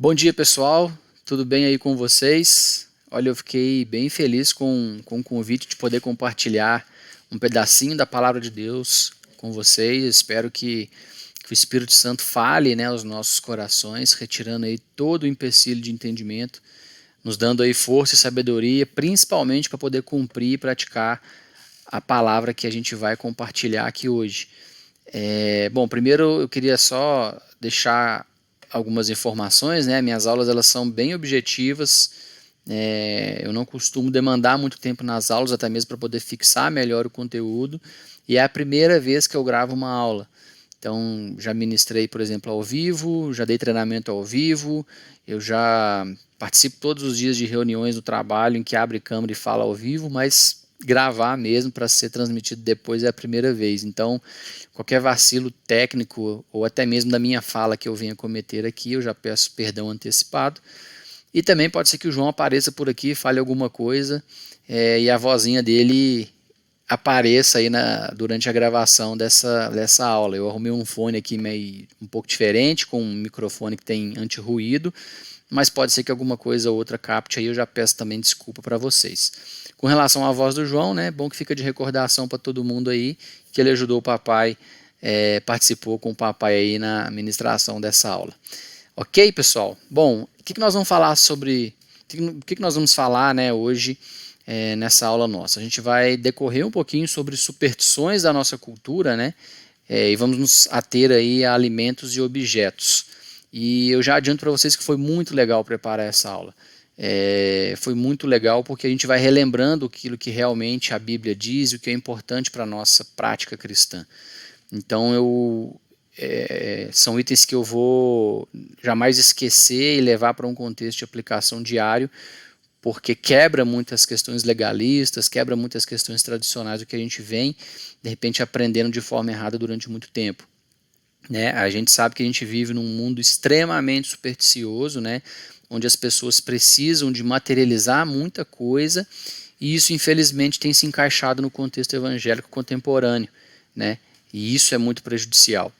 Bom dia, pessoal. Tudo bem aí com vocês? Olha, eu fiquei bem feliz com o convite de poder compartilhar um pedacinho da palavra de Deus com vocês. Espero que o Espírito Santo fale, né, aos nossos corações, retirando aí todo o empecilho de entendimento, nos dando aí força e sabedoria, principalmente para poder cumprir e praticar a palavra que a gente vai compartilhar aqui hoje. Bom, primeiro eu queria só deixar algumas informações, né? Minhas aulas elas são bem objetivas. Eu não costumo demandar muito tempo nas aulas, até mesmo para poder fixar melhor o conteúdo. E é a primeira vez que eu gravo uma aula. Então, já ministrei, por exemplo, ao vivo, já dei treinamento ao vivo, eu já participo todos os dias de reuniões do trabalho em que abre câmera e fala ao vivo, mas gravar mesmo para ser transmitido depois é a primeira vez. Então, qualquer vacilo técnico ou até mesmo da minha fala que eu venha cometer aqui, eu já peço perdão antecipado. E também pode ser que o João apareça por aqui, fale alguma coisa e a vozinha dele apareça aí durante a gravação dessa aula. Eu arrumei um fone aqui meio um pouco diferente, com um microfone que tem anti-ruído, mas pode ser que alguma coisa ou outra capte aí, eu já peço também desculpa para vocês. Com relação à voz do João, né, bom que fica de recordação para todo mundo aí, que ele ajudou o papai, participou com o papai aí na ministração dessa aula. Ok, pessoal? Bom, o que nós vamos falar sobre, o que nós vamos falar, né, hoje, nessa aula nossa? A gente vai decorrer um pouquinho sobre superstições da nossa cultura, né, e vamos nos ater aí a alimentos e objetos. E eu já adianto para vocês que foi muito legal preparar essa aula. Foi muito legal porque a gente vai relembrando aquilo que realmente a Bíblia diz e o que é importante para a nossa prática cristã. Então são itens que eu vou jamais esquecer e levar para um contexto de aplicação diário, porque quebra muitas questões legalistas, quebra muitas questões tradicionais do que a gente vem, de repente, aprendendo de forma errada durante muito tempo. Né? A gente sabe que a gente vive num mundo extremamente supersticioso, né? Onde as pessoas precisam de materializar muita coisa, e isso infelizmente tem se encaixado no contexto evangélico contemporâneo, né? E isso é muito prejudicial.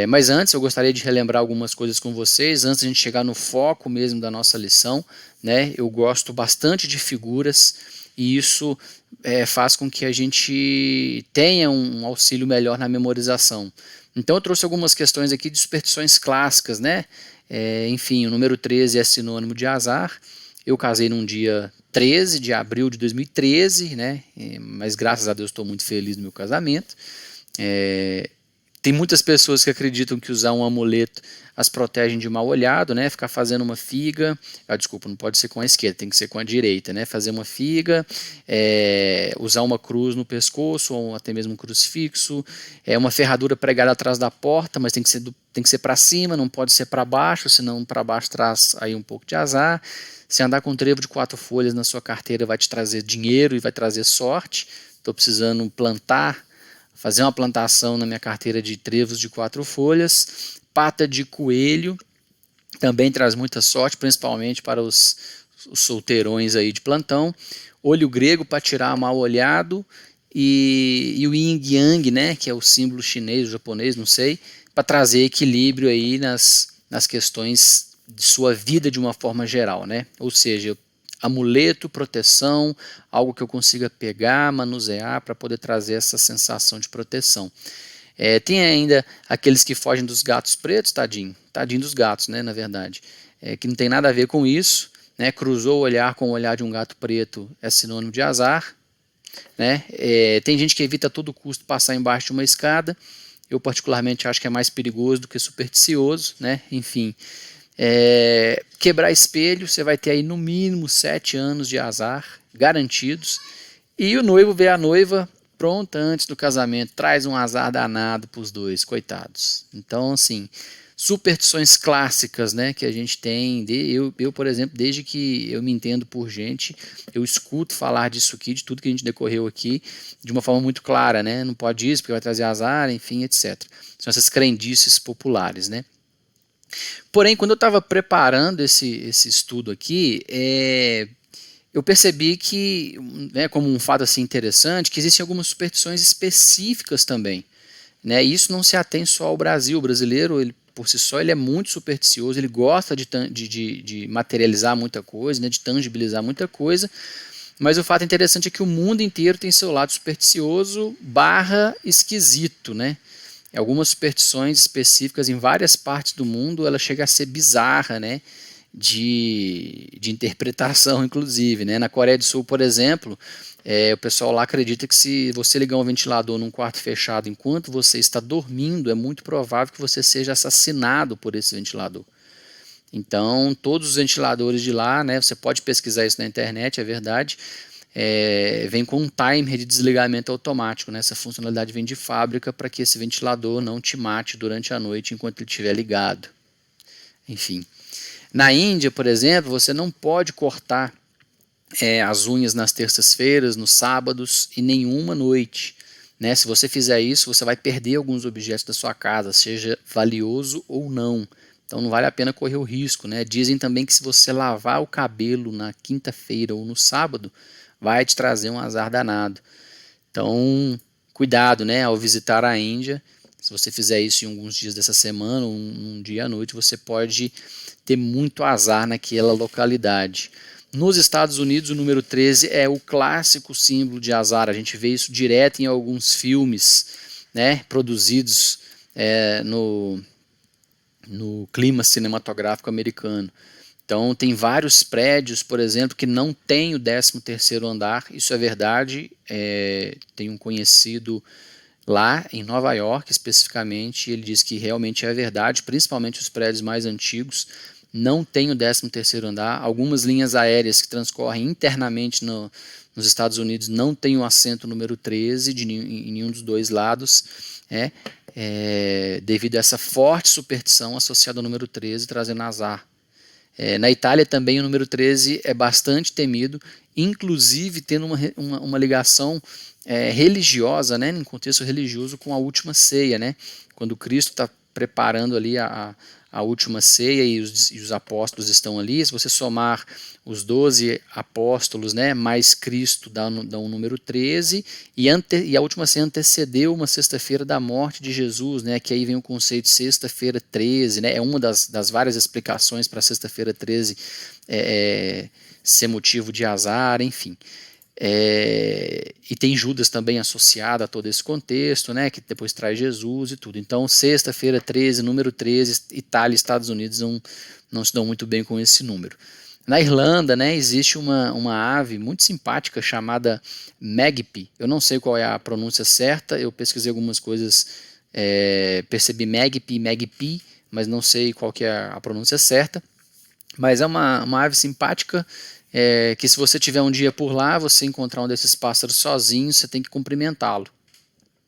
Mas antes eu gostaria de relembrar algumas coisas com vocês, antes de a gente chegar no foco mesmo da nossa lição, né? Eu gosto bastante de figuras, e isso faz com que a gente tenha um auxílio melhor na memorização. Então eu trouxe algumas questões aqui de superstições clássicas, né? Enfim, o número 13 é sinônimo de azar. Eu casei num dia 13 de abril de 2013, né? Mas graças a Deus estou muito feliz no meu casamento. Tem muitas pessoas que acreditam que usar um amuleto as protegem de mal olhado, né? Ficar fazendo uma figa, desculpa, não pode ser com a esquerda, tem que ser com a direita, né? Fazer uma figa, usar uma cruz no pescoço ou até mesmo um crucifixo, uma ferradura pregada atrás da porta, mas tem que ser para cima, não pode ser para baixo, senão para baixo traz aí um pouco de azar. Se andar com um trevo de 4 folhas na sua carteira vai te trazer dinheiro e vai trazer sorte. Estou precisando fazer uma plantação na minha carteira de trevos de 4 folhas. Pata de coelho também traz muita sorte, principalmente para os solteirões aí de plantão. Olho grego para tirar mal olhado, e o yin yang, né, que é o símbolo chinês, japonês, não sei, para trazer equilíbrio aí nas questões de sua vida de uma forma geral, né? Ou seja, amuleto, proteção, algo que eu consiga pegar, manusear para poder trazer essa sensação de proteção. Tem ainda aqueles que fogem dos gatos pretos, tadinho dos gatos, né, na verdade, que não tem nada a ver com isso, né? Cruzou o olhar com o olhar de um gato preto é sinônimo de azar, né? Tem gente que evita a todo custo passar embaixo de uma escada. Eu particularmente acho que é mais perigoso do que supersticioso, né? Enfim, quebrar espelho, você vai ter aí no mínimo 7 anos de azar garantidos, e o noivo vê a noiva pronta antes do casamento, traz um azar danado para os dois, coitados. Então, assim, superstições clássicas, né, que a gente tem, eu, por exemplo, desde que eu me entendo por gente, eu escuto falar disso aqui, de tudo que a gente decorreu aqui, de uma forma muito clara, né, não pode isso porque vai trazer azar, enfim, etc. São essas crendices populares, né. Porém, quando eu estava preparando esse estudo aqui, eu percebi que, né, como um fato assim interessante, que existem algumas superstições específicas também, né? E isso não se atém só ao Brasil. O brasileiro, ele por si só, ele é muito supersticioso, ele gosta de materializar muita coisa, né, de tangibilizar muita coisa, mas o fato interessante é que o mundo inteiro tem seu lado supersticioso barra esquisito, né? Algumas superstições específicas em várias partes do mundo, ela chega a ser bizarra, né? De interpretação, inclusive, né? Na Coreia do Sul, por exemplo, o pessoal lá acredita que se você ligar um ventilador num quarto fechado enquanto você está dormindo, é muito provável que você seja assassinado por esse ventilador. Então, todos os ventiladores de lá, né, você pode pesquisar isso na internet, é verdade, vem com um timer de desligamento automático, né? Essa funcionalidade vem de fábrica para que esse ventilador não te mate durante a noite enquanto ele estiver ligado. Enfim. Na Índia, por exemplo, você não pode cortar as unhas nas terças-feiras, nos sábados e nenhuma noite. Né? Se você fizer isso, você vai perder alguns objetos da sua casa, seja valioso ou não. Então não vale a pena correr o risco. Né? Dizem também que se você lavar o cabelo na quinta-feira ou no sábado, vai te trazer um azar danado. Então, cuidado, né, ao visitar a Índia. Se você fizer isso em alguns dias dessa semana, um dia à noite, você pode ter muito azar naquela localidade. Nos Estados Unidos, o número 13 é o clássico símbolo de azar. A gente vê isso direto em alguns filmes, né, produzidos no clima cinematográfico americano. Então, tem vários prédios, por exemplo, que não tem o 13º andar. Isso é verdade. Tem um conhecido lá em Nova York, especificamente, ele diz que realmente é verdade, principalmente os prédios mais antigos, não tem o 13º andar. Algumas linhas aéreas que transcorrem internamente nos Estados Unidos não tem o assento número 13 em nenhum dos dois lados, devido a essa forte superstição associada ao número 13, trazendo azar. Na Itália também o número 13 é bastante temido, inclusive tendo uma ligação religiosa, né, em contexto religioso, com a última ceia, né, quando Cristo está preparando ali a última ceia e os apóstolos estão ali. Se você somar os 12 apóstolos, né, mais Cristo, dá um número 13, e a última ceia antecedeu uma sexta-feira da morte de Jesus, né, que aí vem o conceito de sexta-feira 13, né, é uma das várias explicações para sexta-feira 13 ser motivo de azar, enfim. E tem Judas também associado a todo esse contexto, né, que depois traz Jesus e tudo. Então, sexta-feira 13, número 13, Itália e Estados Unidos não se dão muito bem com esse número. Na Irlanda, né, existe uma ave muito simpática chamada magpie. Eu não sei qual é a pronúncia certa, eu pesquisei algumas coisas, percebi magpie, mas não sei qual que é a pronúncia certa. Mas é uma ave simpática, que se você tiver um dia por lá, você encontrar um desses pássaros sozinho, você tem que cumprimentá-lo,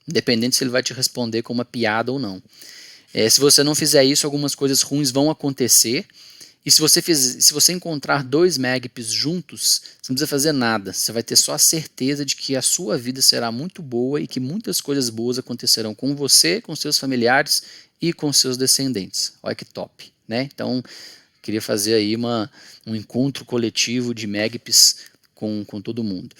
independente se ele vai te responder com uma piada ou não. Se você não fizer isso, algumas coisas ruins vão acontecer, e se você encontrar dois magpies juntos, você não precisa fazer nada, você vai ter só a certeza de que a sua vida será muito boa e que muitas coisas boas acontecerão com você, com seus familiares e com seus descendentes. Olha que top, né? Então, queria fazer aí um encontro coletivo de magpies com todo mundo.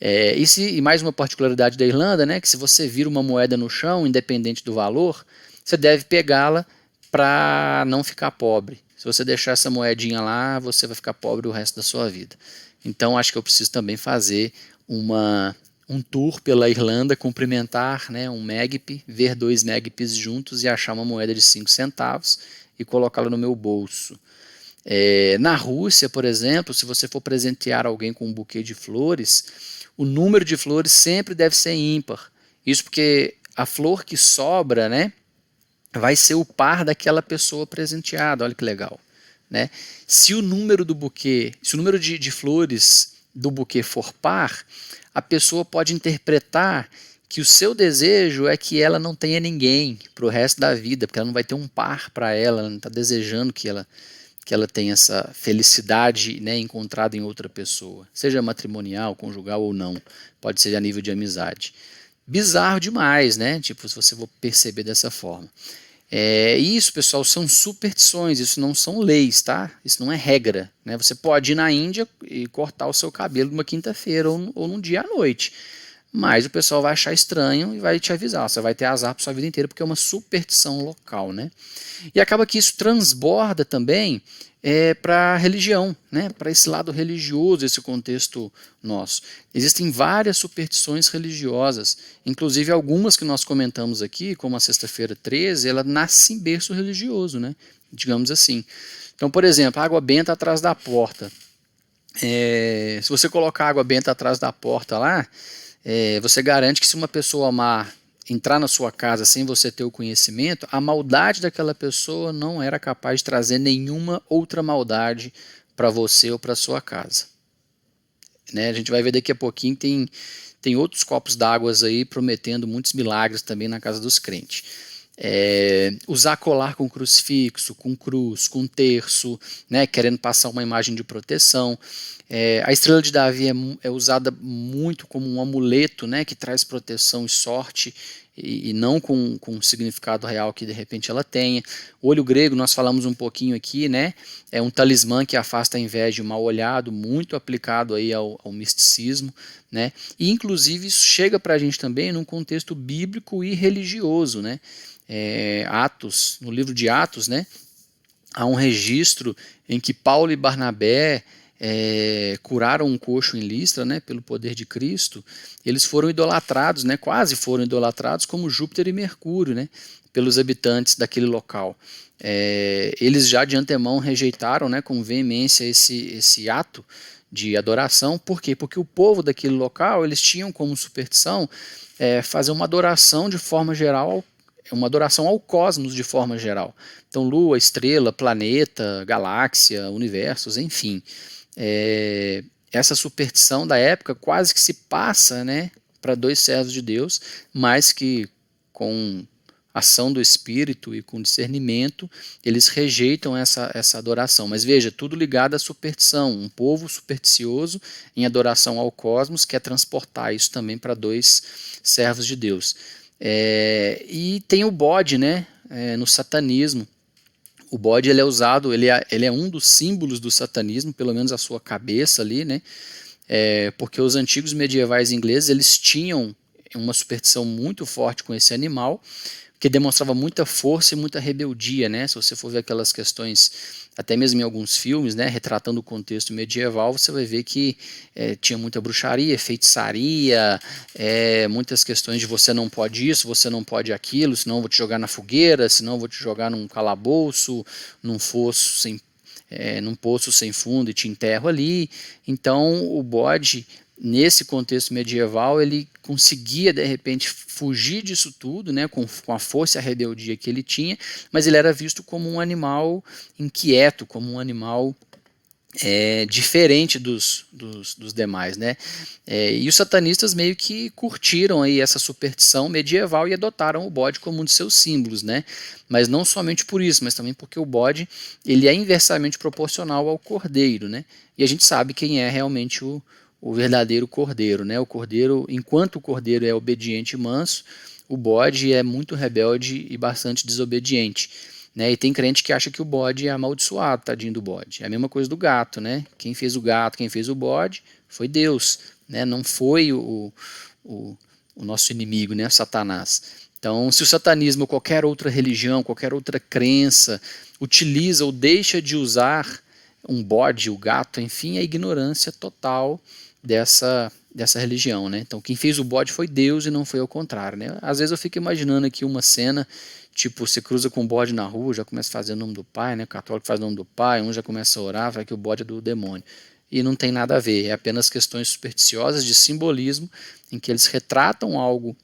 E mais uma particularidade da Irlanda, né, que se você vira uma moeda no chão, independente do valor, você deve pegá-la para não ficar pobre. Se você deixar essa moedinha lá, você vai ficar pobre o resto da sua vida. Então acho que eu preciso também fazer um tour pela Irlanda, cumprimentar, né, um magpie, ver dois magpies juntos e achar uma moeda de 5 centavos e colocá-la no meu bolso. Na Rússia, por exemplo, se você for presentear alguém com um buquê de flores, o número de flores sempre deve ser ímpar. Isso porque a flor que sobra, né, vai ser o par daquela pessoa presenteada. Olha que legal, né? Se o número de flores do buquê for par, a pessoa pode interpretar que o seu desejo é que ela não tenha ninguém para o resto da vida, porque ela não vai ter um par para ela não está desejando que ela tenha essa felicidade, né, encontrada em outra pessoa, seja matrimonial, conjugal ou não, pode ser a nível de amizade. Bizarro demais, né? Tipo, se você for perceber dessa forma. Isso, pessoal, são superstições, isso não são leis, tá? Isso não é regra, né? Você pode ir na Índia e cortar o seu cabelo numa quinta-feira ou num dia à noite, mas o pessoal vai achar estranho e vai te avisar. Você vai ter azar para sua vida inteira, porque é uma superstição local, né? E acaba que isso transborda também para a religião, né? Para esse lado religioso, esse contexto nosso. Existem várias superstições religiosas, inclusive algumas que nós comentamos aqui, como a Sexta-feira 13, ela nasce em berço religioso, né? Digamos assim. Então, por exemplo, água benta atrás da porta. Se você colocar água benta atrás da porta lá, você garante que se uma pessoa má entrar na sua casa sem você ter o conhecimento, a maldade daquela pessoa não era capaz de trazer nenhuma outra maldade para você ou para sua casa. Né? A gente vai ver daqui a pouquinho, tem outros copos d'água aí prometendo muitos milagres também na casa dos crentes. Usar colar com crucifixo, com cruz, com terço, né, querendo passar uma imagem de proteção. A estrela de Davi é usada muito como um amuleto, né, que traz proteção e sorte, e não com o significado real que de repente ela tenha. O olho grego, nós falamos um pouquinho aqui, né, é um talismã que afasta a inveja e o mal olhado, muito aplicado aí ao misticismo, né, e inclusive isso chega para a gente também num contexto bíblico e religioso, né. Atos, no livro de Atos, né, há um registro em que Paulo e Barnabé curaram um coxo em Listra, né, pelo poder de Cristo. Eles foram idolatrados, né, quase foram idolatrados como Júpiter e Mercúrio, né, pelos habitantes daquele local. Eles já de antemão rejeitaram, né, com veemência esse ato de adoração. Por quê? Porque o povo daquele local, eles tinham como superstição fazer uma adoração de forma geral, uma adoração ao cosmos de forma geral. Então, lua, estrela, planeta, galáxia, universos, enfim. Essa superstição da época quase que se passa, né, para dois servos de Deus, mas que com ação do Espírito e com discernimento, eles rejeitam essa adoração. Mas veja, tudo ligado à superstição. Um povo supersticioso em adoração ao cosmos quer transportar isso também para dois servos de Deus. E tem o bode, né, no satanismo. O bode ele é usado, ele é um dos símbolos do satanismo, pelo menos a sua cabeça ali, né, porque os antigos medievais ingleses eles tinham uma superstição muito forte com esse animal, que demonstrava muita força e muita rebeldia, né? Se você for ver aquelas questões, até mesmo em alguns filmes, né, retratando o contexto medieval, você vai ver que tinha muita bruxaria, feitiçaria, muitas questões de você não pode isso, você não pode aquilo, senão eu vou te jogar na fogueira, senão eu vou te jogar num calabouço, num poço sem fundo e te enterro ali. Então o bode, nesse contexto medieval, ele conseguia de repente fugir disso tudo, né, com a força e a rebeldia que ele tinha, mas ele era visto como um animal inquieto, como um animal diferente dos demais, né? E os satanistas meio que curtiram aí essa superstição medieval e adotaram o bode como um de seus símbolos, né? Mas não somente por isso, mas também porque o bode ele é inversamente proporcional ao cordeiro, né? E a gente sabe quem é realmente o verdadeiro cordeiro, né? O cordeiro, enquanto o cordeiro é obediente e manso, o bode é muito rebelde e bastante desobediente, né? E tem crente que acha que o bode é amaldiçoado, tadinho do bode. É a mesma coisa do gato, né? Quem fez o gato, quem fez o bode, foi Deus, né? Não foi o nosso inimigo, né? Satanás. Então, se o satanismo ou qualquer outra religião, qualquer outra crença utiliza ou deixa de usar um bode, o gato, enfim, é ignorância total dessa religião, né? Então quem fez o bode foi Deus e não foi ao contrário, né? Às vezes eu fico imaginando aqui uma cena, tipo, você cruza com um bode na rua, já começa a fazer o nome do pai, né? O católico faz o nome do pai, um já começa a orar, vai que o bode é do demônio. E não tem nada a ver, é apenas questões supersticiosas de simbolismo, em que eles retratam algo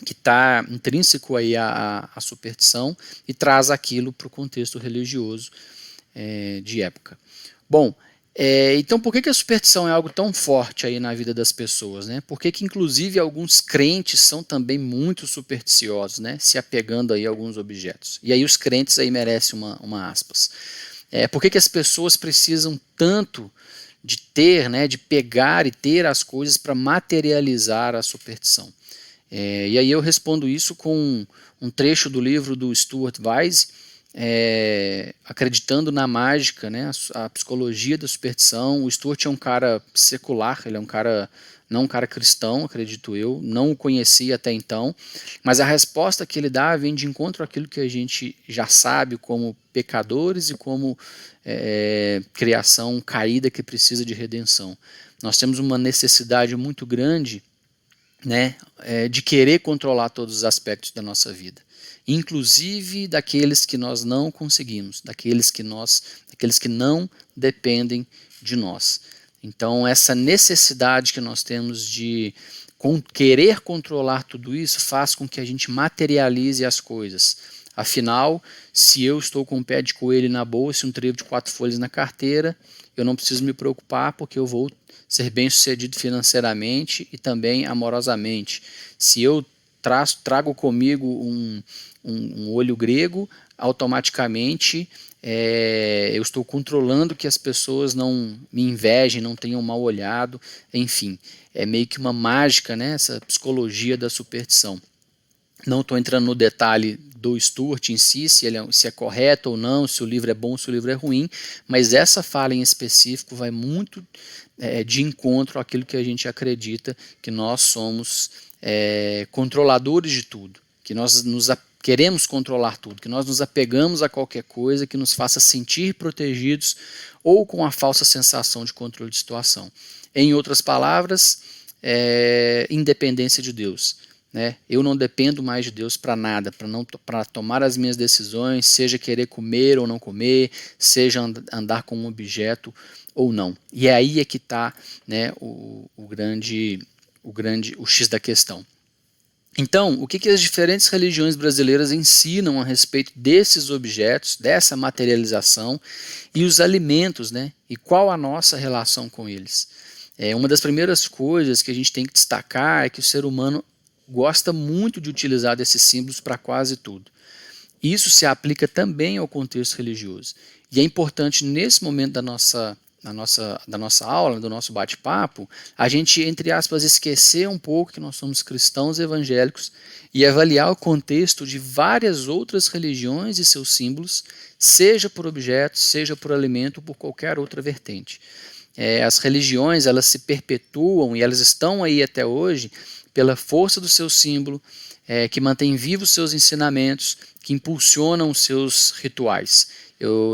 que está intrínseco aí à superstição e traz aquilo para o contexto religioso de época. Bom, então por que a superstição é algo tão forte aí na vida das pessoas, né? Por que inclusive alguns crentes são também muito supersticiosos, né? Se apegando aí a alguns objetos. E aí os crentes aí merecem uma aspas. Por que as pessoas precisam tanto de ter, né, de pegar e ter as coisas para materializar a superstição? E aí eu respondo isso com um trecho do livro do Stuart Weiss, acreditando na mágica, né, a psicologia da superstição. O Stuart é um cara secular, ele é um cara não um cara cristão, acredito eu, não o conhecia até então, mas a resposta que ele dá vem de encontro àquilo que a gente já sabe como pecadores e como criação caída que precisa de redenção. Nós temos uma necessidade muito grande, né, de querer controlar todos os aspectos da nossa vida, inclusive daqueles que nós não conseguimos, daqueles que não dependem de nós. Então, essa necessidade que nós temos de querer controlar tudo isso faz com que a gente materialize as coisas. Afinal, se eu estou com um pé de coelho na bolsa e um trevo de 4 folhas na carteira, eu não preciso me preocupar porque eu vou ser bem sucedido financeiramente e também amorosamente. Se eu trago comigo um olho grego, automaticamente eu estou controlando que as pessoas não me invejem, não tenham mal olhado, enfim, é meio que uma mágica, né, essa psicologia da superstição. Não estou entrando no detalhe do Stuart em si, se é correto ou não, se o livro é bom, se o livro é ruim, mas essa fala em específico vai muito de encontro àquilo que a gente acredita, que nós somos controladores de tudo, que nós queremos controlar tudo, que nós nos apegamos a qualquer coisa que nos faça sentir protegidos ou com a falsa sensação de controle de situação. Em outras palavras, independência de Deus. Né? Eu não dependo mais de Deus para nada, para tomar as minhas decisões, seja querer comer ou não comer, seja andar com um objeto ou não. E é aí que está, né, o X da questão. Então, o que as diferentes religiões brasileiras ensinam a respeito desses objetos, dessa materialização e os alimentos, né? E qual a nossa relação com eles? Uma das primeiras coisas que a gente tem que destacar é que o ser humano gosta muito de utilizar desses símbolos para quase tudo. Isso se aplica também ao contexto religioso. E é importante nesse momento da nossa aula, do nosso bate-papo, a gente, entre aspas, esquecer um pouco que nós somos cristãos evangélicos e avaliar o contexto de várias outras religiões e seus símbolos, seja por objetos, seja por alimento ou por qualquer outra vertente. As religiões, elas se perpetuam e elas estão aí até hoje pela força do seu símbolo, que mantém vivos seus ensinamentos, que impulsionam os seus rituais.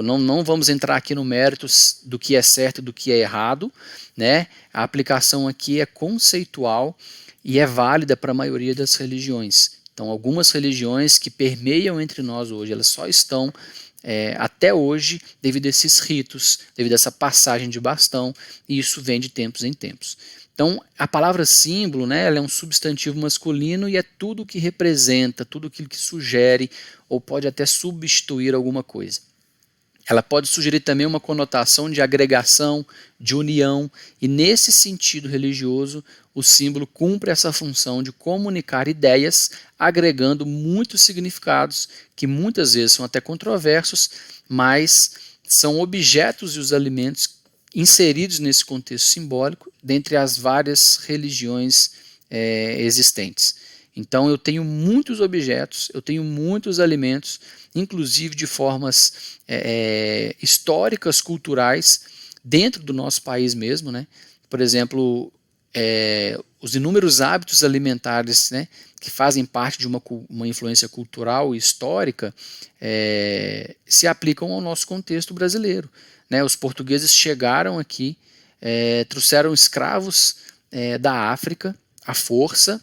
Não vamos entrar aqui no mérito do que é certo e do que é errado, né? A aplicação aqui é conceitual e é válida para a maioria das religiões. Então, algumas religiões que permeiam entre nós hoje, elas só estão até hoje devido a esses ritos, devido a essa passagem de bastão, e isso vem de tempos em tempos. Então, a palavra símbolo, né, ela é um substantivo masculino e é tudo que representa, tudo aquilo que sugere ou pode até substituir alguma coisa. Ela pode sugerir também uma conotação de agregação, de união, e nesse sentido religioso, o símbolo cumpre essa função de comunicar ideias, agregando muitos significados, que muitas vezes são até controversos, mas são objetos e os alimentos inseridos nesse contexto simbólico, dentre as várias religiões existentes. Então eu tenho muitos objetos, eu tenho muitos alimentos, inclusive de formas históricas, culturais, dentro do nosso país mesmo, né? Por exemplo, os inúmeros hábitos alimentares, né, que fazem parte de uma influência cultural e histórica, se aplicam ao nosso contexto brasileiro. Né? Os portugueses chegaram aqui, trouxeram escravos da África à força,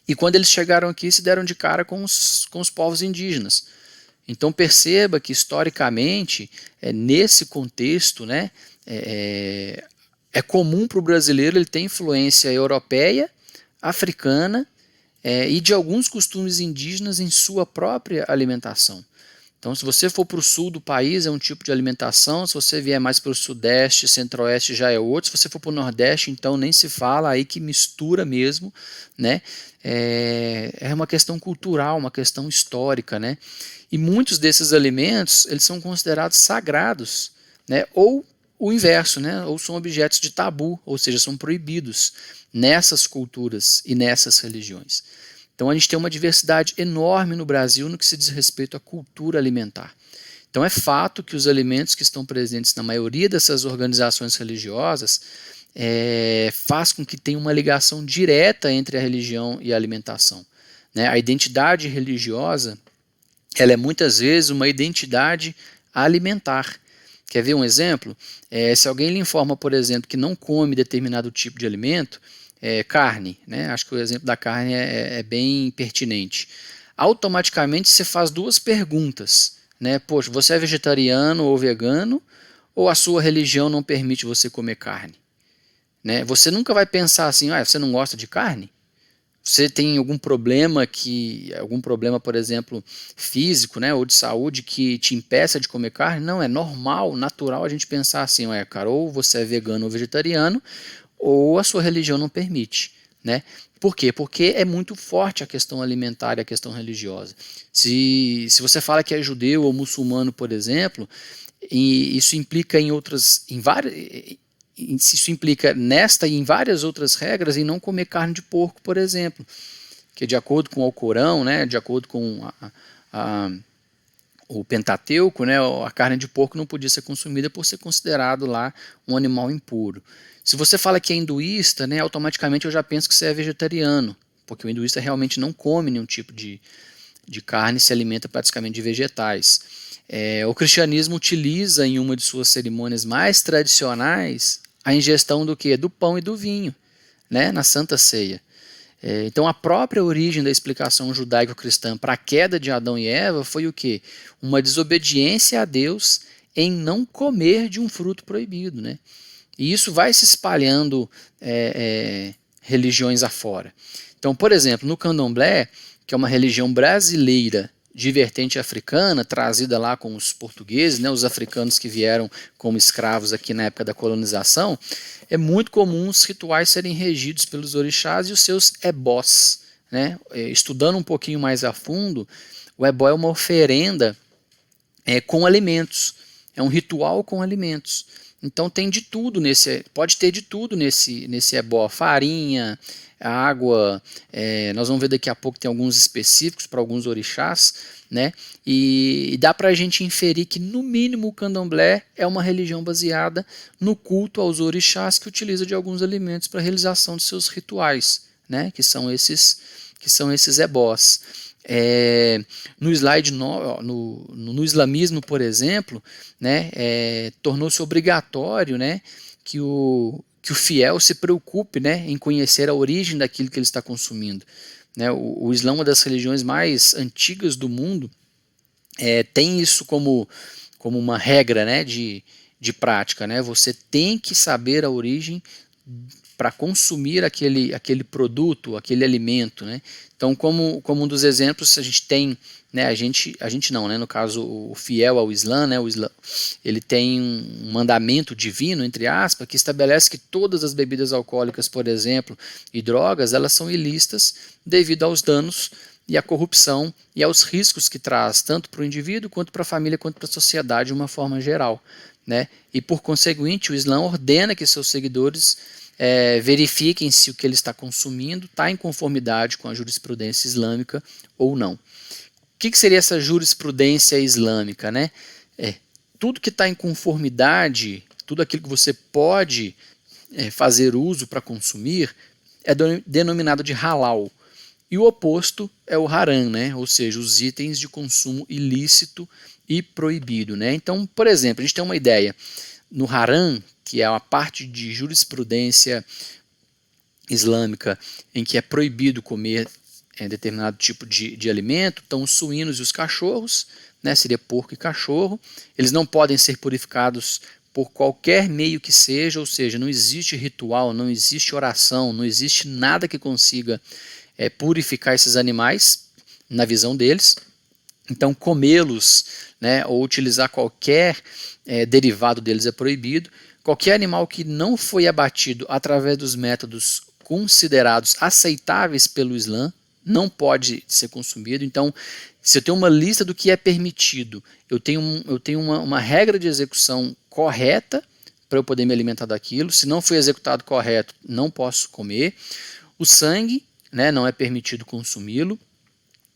e quando eles chegaram aqui se deram de cara com os povos indígenas. Então perceba que historicamente, nesse contexto, né, é comum para o brasileiro ele ter influência europeia, africana e de alguns costumes indígenas em sua própria alimentação. Então, se você for para o sul do país, é um tipo de alimentação. Se você vier mais para o sudeste, centro-oeste, já é outro. Se você for para o nordeste, então nem se fala, aí que mistura mesmo, né? É uma questão cultural, uma questão histórica, né? E muitos desses alimentos, eles são considerados sagrados, né? Ou o inverso, né? Ou são objetos de tabu, ou seja, são proibidos nessas culturas e nessas religiões. Então a gente tem uma diversidade enorme no Brasil no que se diz respeito à cultura alimentar. Então é fato que os alimentos que estão presentes na maioria dessas organizações religiosas, faz com que tenha uma ligação direta entre a religião e a alimentação, né? A identidade religiosa, ela é muitas vezes uma identidade alimentar. Quer ver um exemplo? Se alguém lhe informa, por exemplo, que não come determinado tipo de alimento, carne, né? Acho que o exemplo da carne é bem pertinente. Automaticamente você faz duas perguntas, né? Poxa, você é vegetariano ou vegano, ou a sua religião não permite você comer carne? Né? Você nunca vai pensar assim, você não gosta de carne? Você tem algum problema por exemplo, físico, né, ou de saúde que te impeça de comer carne? Não, é normal, natural a gente pensar assim, cara, ou você é vegano ou vegetariano, ou a sua religião não permite, né? Por quê? Porque é muito forte a questão alimentar e a questão religiosa. Se você fala que é judeu ou muçulmano, por exemplo, e isso implica isso implica nesta e em várias outras regras em não comer carne de porco, por exemplo, que de acordo com o Alcorão, né, de acordo com o Pentateuco, né, a carne de porco não podia ser consumida por ser considerado lá um animal impuro. Se você fala que é hinduísta, né, automaticamente eu já penso que você é vegetariano, porque o hinduísta realmente não come nenhum tipo de carne, se alimenta praticamente de vegetais. O cristianismo utiliza em uma de suas cerimônias mais tradicionais a ingestão do quê? Do pão e do vinho, né, na Santa Ceia. Então a própria origem da explicação judaico-cristã para a queda de Adão e Eva foi o quê? Uma desobediência a Deus em não comer de um fruto proibido, né? E isso vai se espalhando religiões afora. Então, por exemplo, no candomblé, que é uma religião brasileira de vertente africana, trazida lá com os portugueses, né, os africanos que vieram como escravos aqui na época da colonização, é muito comum os rituais serem regidos pelos orixás e os seus ebós, né? Estudando um pouquinho mais a fundo, o ebó é uma oferenda com alimentos, é um ritual com alimentos. Então tem de tudo pode ter de tudo nesse ebó, farinha, água, nós vamos ver daqui a pouco, tem alguns específicos para alguns orixás, né? E dá para a gente inferir que no mínimo o candomblé é uma religião baseada no culto aos orixás, que utiliza de alguns alimentos para a realização de seus rituais, né? Que são esses ebós. No islamismo, por exemplo, né, tornou-se obrigatório, né, que o fiel se preocupe, né, em conhecer a origem daquilo que ele está consumindo. Né, o Islã é uma das religiões mais antigas do mundo, tem isso como uma regra, né, de prática. Né, você tem que saber a origem para consumir aquele produto, aquele alimento, né? Então, como um dos exemplos, a gente tem, né, a gente não, né, no caso o fiel ao Islã, né, ele tem um mandamento divino, entre aspas, que estabelece que todas as bebidas alcoólicas, por exemplo, e drogas, elas são ilícitas devido aos danos e à corrupção e aos riscos que traz, tanto para o indivíduo, quanto para a família, quanto para a sociedade de uma forma geral, né? E por conseguinte, o Islã ordena que seus seguidores verifiquem se o que ele está consumindo está em conformidade com a jurisprudência islâmica ou não. O que seria essa jurisprudência islâmica, né? Tudo que está em conformidade, tudo aquilo que você pode fazer uso para consumir, é denominado de halal. E o oposto é o haram, né? Ou seja, os itens de consumo ilícito e proibido, né? Então, por exemplo, a gente tem uma ideia. No haram, que é uma parte de jurisprudência islâmica em que é proibido comer determinado tipo de alimento, estão os suínos e os cachorros, né, seria porco e cachorro. Eles não podem ser purificados por qualquer meio que seja, ou seja, não existe ritual, não existe oração, não existe nada que consiga purificar esses animais, na visão deles. Então, comê-los, né, ou utilizar qualquer derivado deles é proibido. Qualquer animal que não foi abatido através dos métodos considerados aceitáveis pelo Islã não pode ser consumido. Então, se eu tenho uma lista do que é permitido, eu tenho uma regra de execução correta para eu poder me alimentar daquilo. Se não foi executado correto, não posso comer. O sangue, né, não é permitido consumi-lo.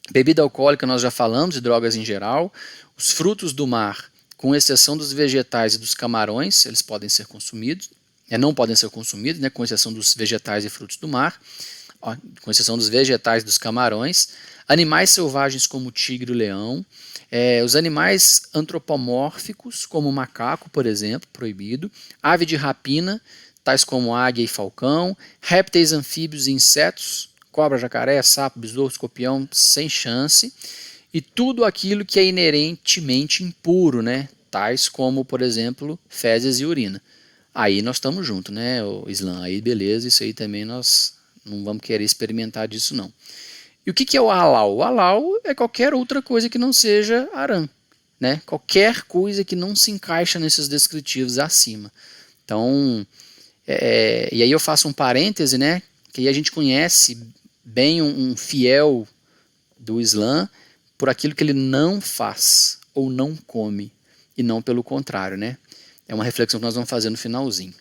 Bebida alcoólica nós já falamos, e drogas em geral. Os frutos do mar, com exceção dos vegetais e dos camarões, eles podem ser consumidos. não podem ser consumidos, né, com exceção dos vegetais e frutos do mar, com exceção dos vegetais e dos camarões, animais selvagens como o tigre e o leão, os animais antropomórficos, como o macaco, por exemplo, proibido, ave de rapina, tais como águia e falcão, répteis, anfíbios e insetos, cobra, jacaré, sapo, besouro, escorpião, sem chance, e tudo aquilo que é inerentemente impuro, né, tais como, por exemplo, fezes e urina. Aí nós estamos juntos, né, o Islã, aí beleza, isso aí também nós não vamos querer experimentar disso não. E o que é o halal? O halal é qualquer outra coisa que não seja haram, né? Qualquer coisa que não se encaixa nesses descritivos acima. Então, e aí eu faço um parêntese, né? Que aí a gente conhece bem um fiel do Islã por aquilo que ele não faz ou não come, e não pelo contrário, né? É uma reflexão que nós vamos fazer no finalzinho.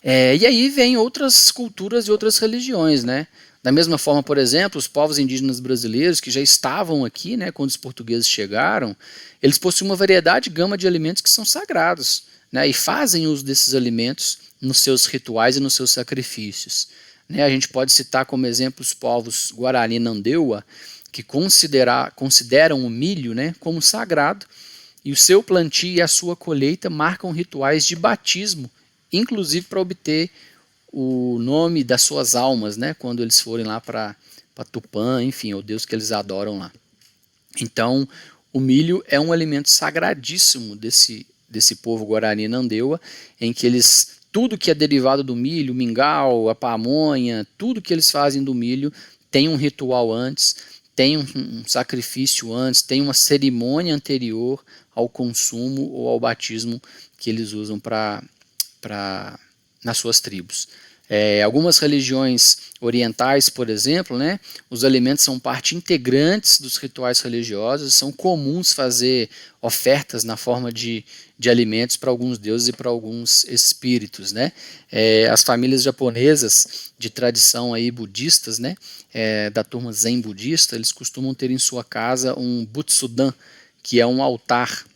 E aí vem outras culturas e outras religiões, né? Da mesma forma, por exemplo, os povos indígenas brasileiros que já estavam aqui, né, quando os portugueses chegaram, eles possuem uma variedade e gama de alimentos que são sagrados, né, e fazem uso desses alimentos nos seus rituais e nos seus sacrifícios. Né, a gente pode citar como exemplo os povos Guarani e Nandeua, que consideram o milho, né, como sagrado, e o seu plantio e a sua colheita marcam rituais de batismo, inclusive para obter o nome das suas almas, né, quando eles forem lá para Tupã, enfim, o Deus que eles adoram lá. Então, o milho é um alimento sagradíssimo desse povo Guarani Nandeua, em que eles, tudo que é derivado do milho, o mingau, a pamonha, tudo que eles fazem do milho, tem um ritual antes, tem um sacrifício antes, tem uma cerimônia anterior ao consumo ou ao batismo que eles usam nas suas tribos. Algumas religiões orientais, por exemplo, né, os alimentos são parte integrantes dos rituais religiosos, são comuns fazer ofertas na forma de alimentos para alguns deuses e para alguns espíritos. Né. As famílias japonesas de tradição aí budistas, né, da turma Zen budista, eles costumam ter em sua casa um Butsudan, que é um altar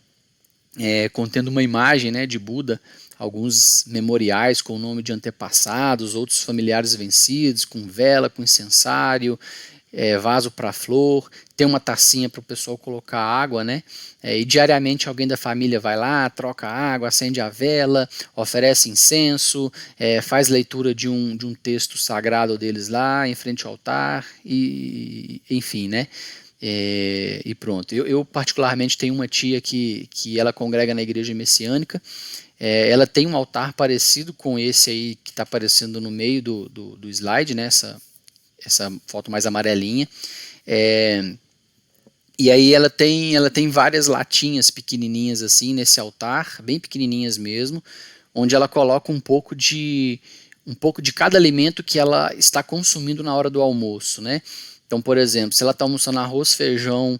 contendo uma imagem, né, de Buda, alguns memoriais com o nome de antepassados, outros familiares vencidos, com vela, com incensário, vaso para flor, tem uma tacinha para o pessoal colocar água, né? E diariamente alguém da família vai lá, troca água, acende a vela, oferece incenso, faz leitura de um texto sagrado deles lá, em frente ao altar, e enfim, né? E pronto. Eu particularmente tenho uma tia que ela congrega na igreja messiânica. Ela tem um altar parecido com esse aí que está aparecendo no meio do slide, né? Essa foto mais amarelinha. E aí ela tem várias latinhas pequenininhas assim nesse altar, bem pequenininhas mesmo, onde ela coloca um pouco de cada alimento que ela está consumindo na hora do almoço, né? Então, por exemplo, se ela está almoçando arroz, feijão,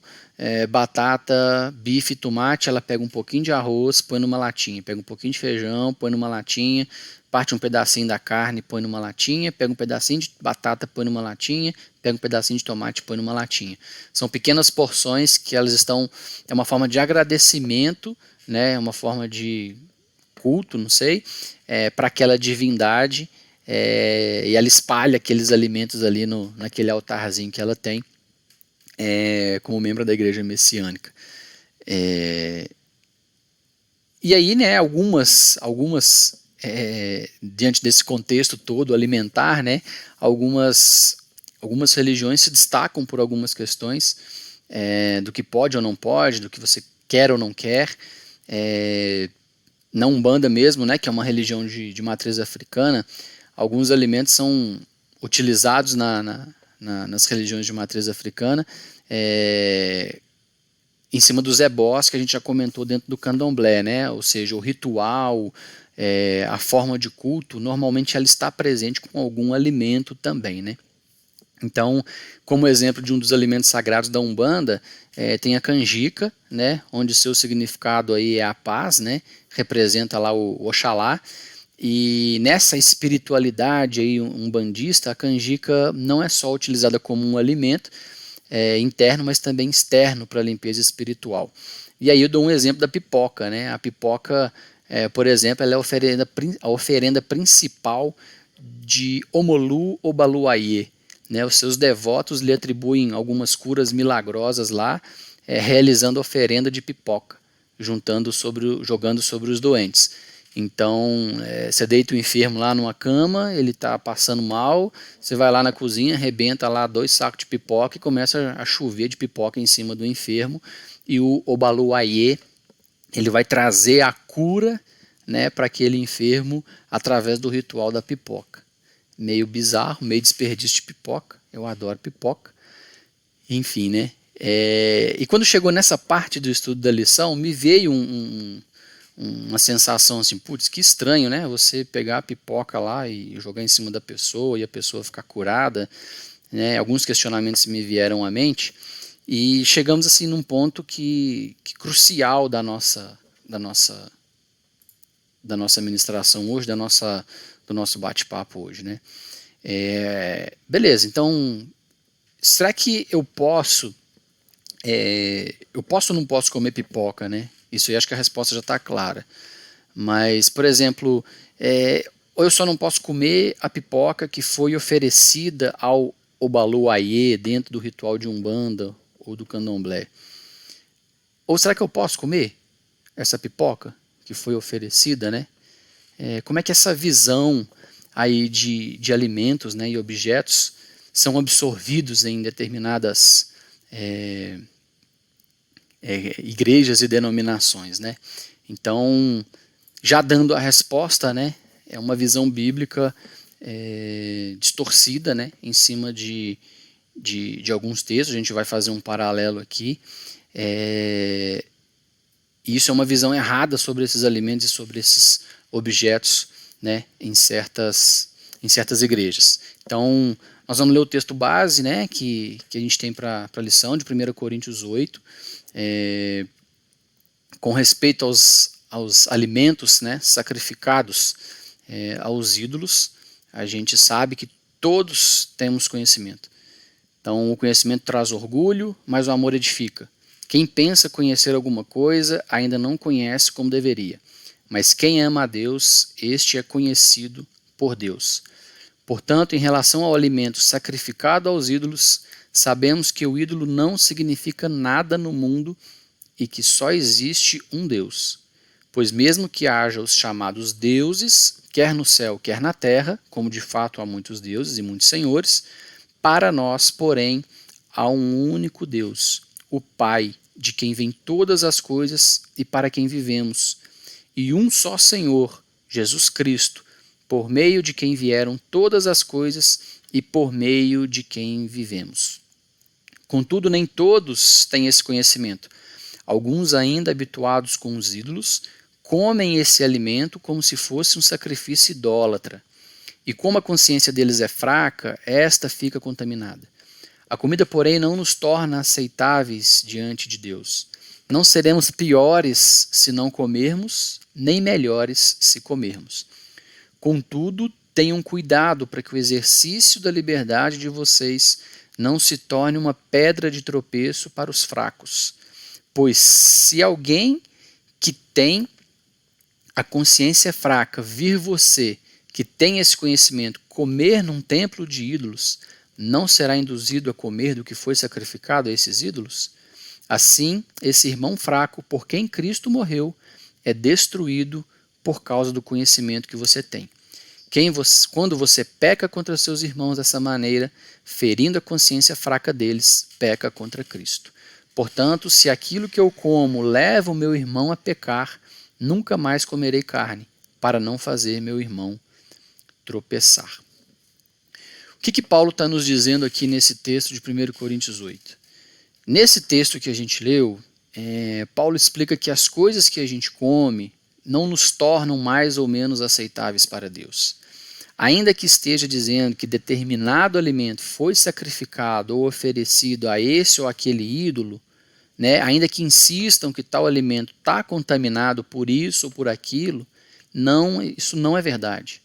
batata, bife, tomate, ela pega um pouquinho de arroz, põe numa latinha, pega um pouquinho de feijão, põe numa latinha, parte um pedacinho da carne, põe numa latinha, pega um pedacinho de batata, põe numa latinha, pega um pedacinho de tomate, põe numa latinha. São pequenas porções que elas estão, é uma forma de agradecimento, né, uma forma de culto, não sei, para aquela divindade, e ela espalha aqueles alimentos ali naquele altarzinho que ela tem, como membro da igreja messiânica. E aí, né, algumas diante desse contexto todo alimentar, né, algumas religiões se destacam por algumas questões do que pode ou não pode, do que você quer ou não quer. Na Umbanda mesmo, né, que é uma religião de matriz africana, alguns alimentos são utilizados nas religiões de matriz africana em cima dos ebós que a gente já comentou dentro do candomblé, né? Ou seja, o ritual, a forma de culto, normalmente ela está presente com algum alimento também, né? Então, como exemplo de um dos alimentos sagrados da Umbanda, tem a canjica, né? Onde seu significado aí é a paz, né? Representa lá o Oxalá. E nessa espiritualidade aí umbandista, a canjica não é só utilizada como um alimento interno, mas também externo para a limpeza espiritual. E aí eu dou um exemplo da pipoca, né? A pipoca Por exemplo, ela é a oferenda principal de Omolu Obaluayê, né? Os seus devotos lhe atribuem algumas curas milagrosas lá, realizando oferenda de pipoca, jogando sobre os doentes. Então, você deita o enfermo lá numa cama, ele está passando mal, você vai lá na cozinha, arrebenta lá 2 sacos de pipoca e começa a chover de pipoca em cima do enfermo, e o Obaluayê, ele vai trazer a cura, né, para aquele enfermo através do ritual da pipoca. Meio bizarro, meio desperdício de pipoca, eu adoro pipoca, enfim, né? E quando chegou nessa parte do estudo da lição, me veio uma sensação assim, putz, que estranho, né? Você pegar a pipoca lá e jogar em cima da pessoa e a pessoa ficar curada, né? Alguns questionamentos me vieram à mente e chegamos assim num ponto que crucial da nossa ministração hoje, do nosso bate-papo hoje, né? Beleza, então, será que eu posso ou não posso comer pipoca, né? Isso aí acho que a resposta já está clara. Mas, por exemplo, ou eu só não posso comer a pipoca que foi oferecida ao Obaluayê dentro do ritual de Umbanda ou do Candomblé. Ou será que eu posso comer essa pipoca que foi oferecida, né? Como é que essa visão aí de alimentos, né, e objetos são absorvidos em determinadas igrejas e denominações, né? Então, já dando a resposta, né, é uma visão bíblica distorcida, né, em cima de alguns textos. A gente vai fazer um paralelo aqui. Isso é uma visão errada sobre esses alimentos e sobre esses objetos, né, em certas igrejas. Então, nós vamos ler o texto base, né, que a gente tem para a lição de 1 Coríntios 8, com respeito aos alimentos, né, sacrificados aos ídolos. A gente sabe que todos temos conhecimento. Então, o conhecimento traz orgulho, mas o amor edifica. Quem pensa conhecer alguma coisa ainda não conhece como deveria. Mas quem ama a Deus, este é conhecido por Deus. Portanto, em relação ao alimento sacrificado aos ídolos, sabemos que o ídolo não significa nada no mundo e que só existe um Deus. Pois mesmo que haja os chamados deuses, quer no céu, quer na terra, como de fato há muitos deuses e muitos senhores, para nós, porém, há um único Deus, o Pai, de quem vêm todas as coisas e para quem vivemos, e um só Senhor, Jesus Cristo, por meio de quem vieram todas as coisas e por meio de quem vivemos. Contudo, nem todos têm esse conhecimento. Alguns, ainda habituados com os ídolos, comem esse alimento como se fosse um sacrifício idólatra. E como a consciência deles é fraca, esta fica contaminada. A comida, porém, não nos torna aceitáveis diante de Deus. Não seremos piores se não comermos, nem melhores se comermos. Contudo, tenham cuidado para que o exercício da liberdade de vocês não se torne uma pedra de tropeço para os fracos. Pois se alguém que tem a consciência fraca vir você, que tem esse conhecimento, comer num templo de ídolos, não será induzido a comer do que foi sacrificado a esses ídolos? Assim, esse irmão fraco, por quem Cristo morreu, é destruído por causa do conhecimento que você tem. Quando você peca contra seus irmãos dessa maneira, ferindo a consciência fraca deles, peca contra Cristo. Portanto, se aquilo que eu como leva o meu irmão a pecar, nunca mais comerei carne, para não fazer meu irmão tropeçar. O que Paulo está nos dizendo aqui nesse texto de 1 Coríntios 8? Nesse texto que a gente leu, Paulo explica que as coisas que a gente come não nos tornam mais ou menos aceitáveis para Deus. Ainda que esteja dizendo que determinado alimento foi sacrificado ou oferecido a esse ou aquele ídolo, né, ainda que insistam que tal alimento está contaminado por isso ou por aquilo, isso não é verdade.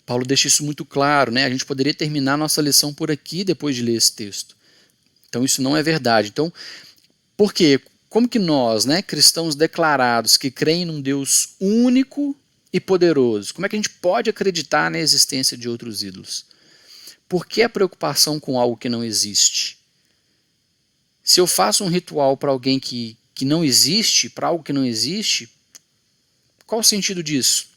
Paulo deixa isso muito claro, né? A gente poderia terminar nossa lição por aqui depois de ler esse texto. Então isso não é verdade. Então, por quê? como que nós, né, cristãos declarados que creem num Deus único e poderoso, como é que a gente pode acreditar na existência de outros ídolos? Por que a preocupação com algo que não existe? Se eu faço um ritual para alguém que não existe, para algo que não existe, qual o sentido disso?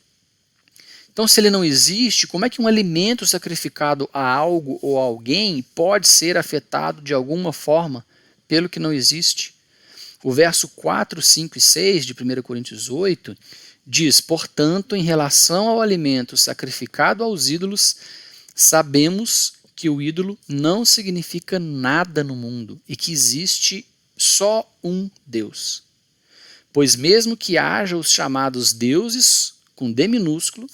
Então, se ele não existe, como é que um alimento sacrificado a algo ou a alguém pode ser afetado de alguma forma pelo que não existe? O verso 4, 5 e 6 de 1 Coríntios 8 diz: portanto, em relação ao alimento sacrificado aos ídolos, sabemos que o ídolo não significa nada no mundo e que existe só um Deus. Pois mesmo que haja os chamados deuses, com D minúsculo,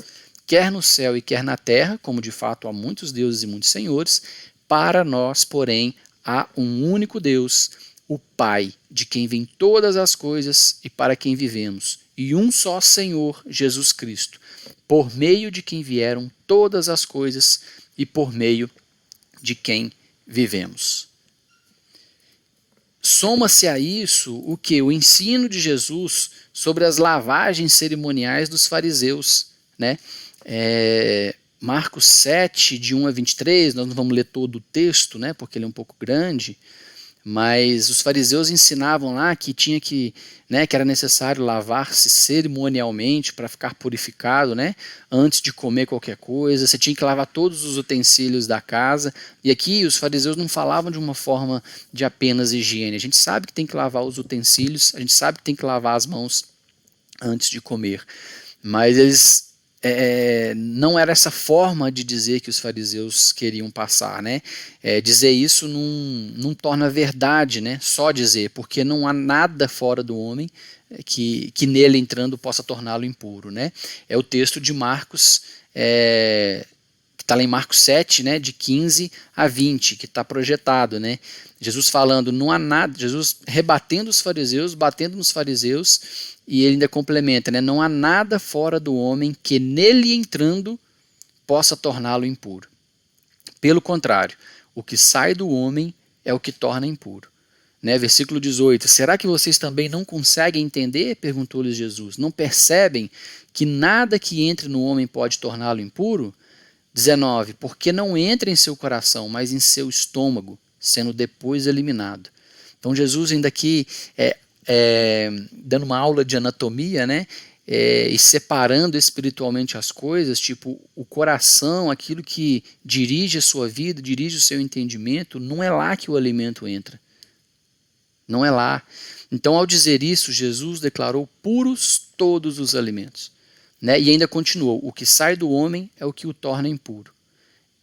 quer no céu e quer na terra, como de fato há muitos deuses e muitos senhores, para nós, porém, há um único Deus, o Pai, de quem vêm todas as coisas e para quem vivemos, e um só Senhor, Jesus Cristo, por meio de quem vieram todas as coisas e por meio de quem vivemos. Soma-se a isso o que? O ensino de Jesus sobre as lavagens cerimoniais dos fariseus, né? Marcos 7, de 1 a 23, nós não vamos ler todo o texto, né, porque ele é um pouco grande, mas os fariseus ensinavam lá que tinha que era necessário lavar-se cerimonialmente para ficar purificado, né, antes de comer qualquer coisa. Você tinha que lavar todos os utensílios da casa. E aqui os fariseus não falavam de uma forma de apenas higiene. A gente sabe que tem que lavar os utensílios, a gente sabe que tem que lavar as mãos antes de comer. Mas eles não era essa forma de dizer que os fariseus queriam passar, né? Dizer isso não torna verdade, né? Só dizer, porque não há nada fora do homem que nele entrando possa torná-lo impuro, né? É o texto de Marcos, que está lá em Marcos 7, né, de 15 a 20, que está projetado, né? Jesus falando, não há nada, Jesus rebatendo os fariseus, batendo nos fariseus, e ele ainda complementa, né, não há nada fora do homem que nele entrando possa torná-lo impuro. Pelo contrário, o que sai do homem é o que torna impuro. Né, versículo 18, será que vocês também não conseguem entender? Perguntou-lhes Jesus. Não percebem que nada que entre no homem pode torná-lo impuro? 19, porque não entra em seu coração, mas em seu estômago, sendo depois eliminado. Então Jesus ainda aqui dando uma aula de anatomia, né, e separando espiritualmente as coisas, tipo o coração, aquilo que dirige a sua vida, dirige o seu entendimento, não é lá que o alimento entra. Não é lá. Então, ao dizer isso, Jesus declarou puros todos os alimentos. Né? E ainda continuou, o que sai do homem é o que o torna impuro.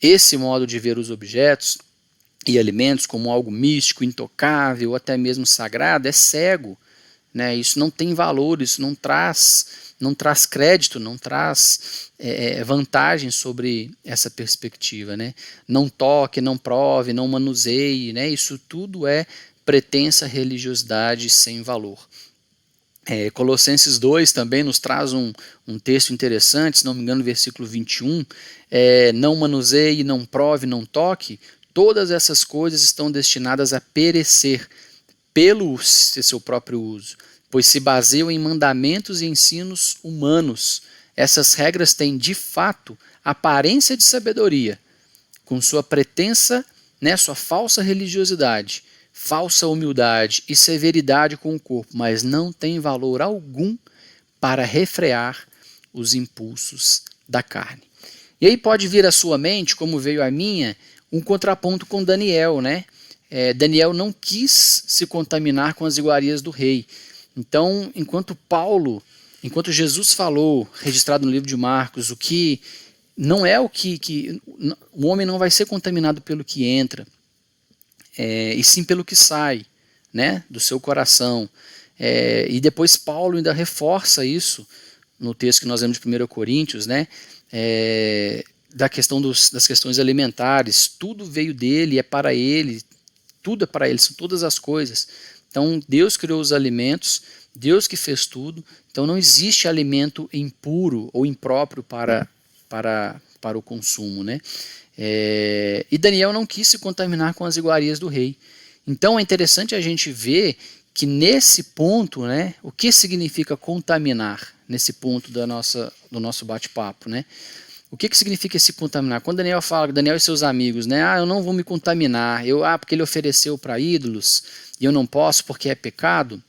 Esse modo de ver os objetos e alimentos como algo místico, intocável, até mesmo sagrado, é cego. Né? Isso não tem valor, isso não traz crédito, não traz vantagem sobre essa perspectiva. Né? Não toque, não prove, não manuseie, né? Isso tudo é pretensa religiosidade sem valor. Colossenses 2 também nos traz um texto interessante, se não me engano, versículo 21, não manuseie, não prove, não toque, todas essas coisas estão destinadas a perecer pelo seu próprio uso, pois se baseiam em mandamentos e ensinos humanos. Essas regras têm, de fato, aparência de sabedoria, com sua pretensa, né, sua falsa religiosidade, falsa humildade e severidade com o corpo, mas não tem valor algum para refrear os impulsos da carne. E aí pode vir à sua mente, como veio à minha, um contraponto com Daniel, né? Daniel não quis se contaminar com as iguarias do rei. Então, enquanto Jesus falou, registrado no livro de Marcos, o que não é o que o homem não vai ser contaminado pelo que entra, e sim pelo que sai, né, do seu coração. E depois Paulo ainda reforça isso no texto que nós vemos de 1 Coríntios, né, da questão das questões alimentares. Tudo veio dele, é para ele, tudo é para ele, são todas as coisas. Então Deus criou os alimentos, Deus que fez tudo, então não existe alimento impuro ou impróprio para o consumo, né? E Daniel não quis se contaminar com as iguarias do rei. Então é interessante a gente ver que nesse ponto, né, o que significa contaminar nesse ponto do nosso bate-papo, né? O que significa esse contaminar? Quando Daniel fala, Daniel e seus amigos, né? Eu não vou me contaminar. Porque ele ofereceu para ídolos e eu não posso porque é pecado,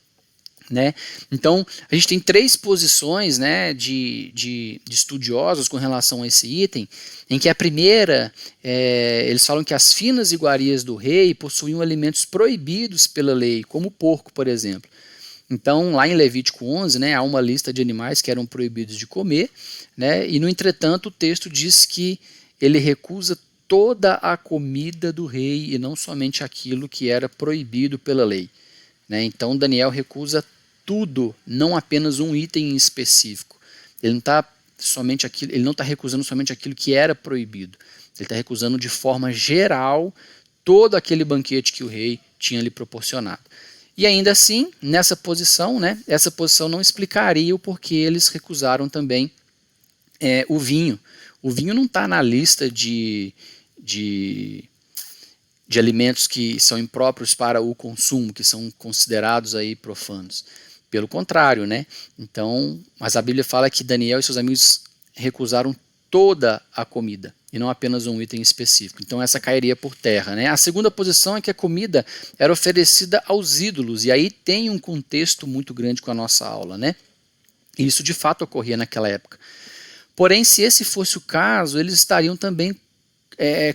né? Então, a gente tem 3 posições, né, de estudiosos com relação a esse item, em que a primeira, eles falam que as finas iguarias do rei possuíam alimentos proibidos pela lei, como o porco, por exemplo. Então, lá em Levítico 11, né, há uma lista de animais que eram proibidos de comer, né, e, no entretanto, o texto diz que ele recusa toda a comida do rei e não somente aquilo que era proibido pela lei, né. Então, Daniel recusa tudo, não apenas um item em específico. Ele não está recusando somente aquilo que era proibido, ele está recusando de forma geral todo aquele banquete que o rei tinha lhe proporcionado. E ainda assim, nessa posição, né, essa posição não explicaria o porquê eles recusaram também o vinho. O vinho não está na lista de alimentos que são impróprios para o consumo, que são considerados aí profanos. Pelo contrário, né? Então, mas a Bíblia fala que Daniel e seus amigos recusaram toda a comida e não apenas um item específico. Então essa cairia por terra, né? A segunda posição é que a comida era oferecida aos ídolos, e aí tem um contexto muito grande com a nossa aula, né? E isso de fato ocorria naquela época. Porém, se esse fosse o caso, eles estariam também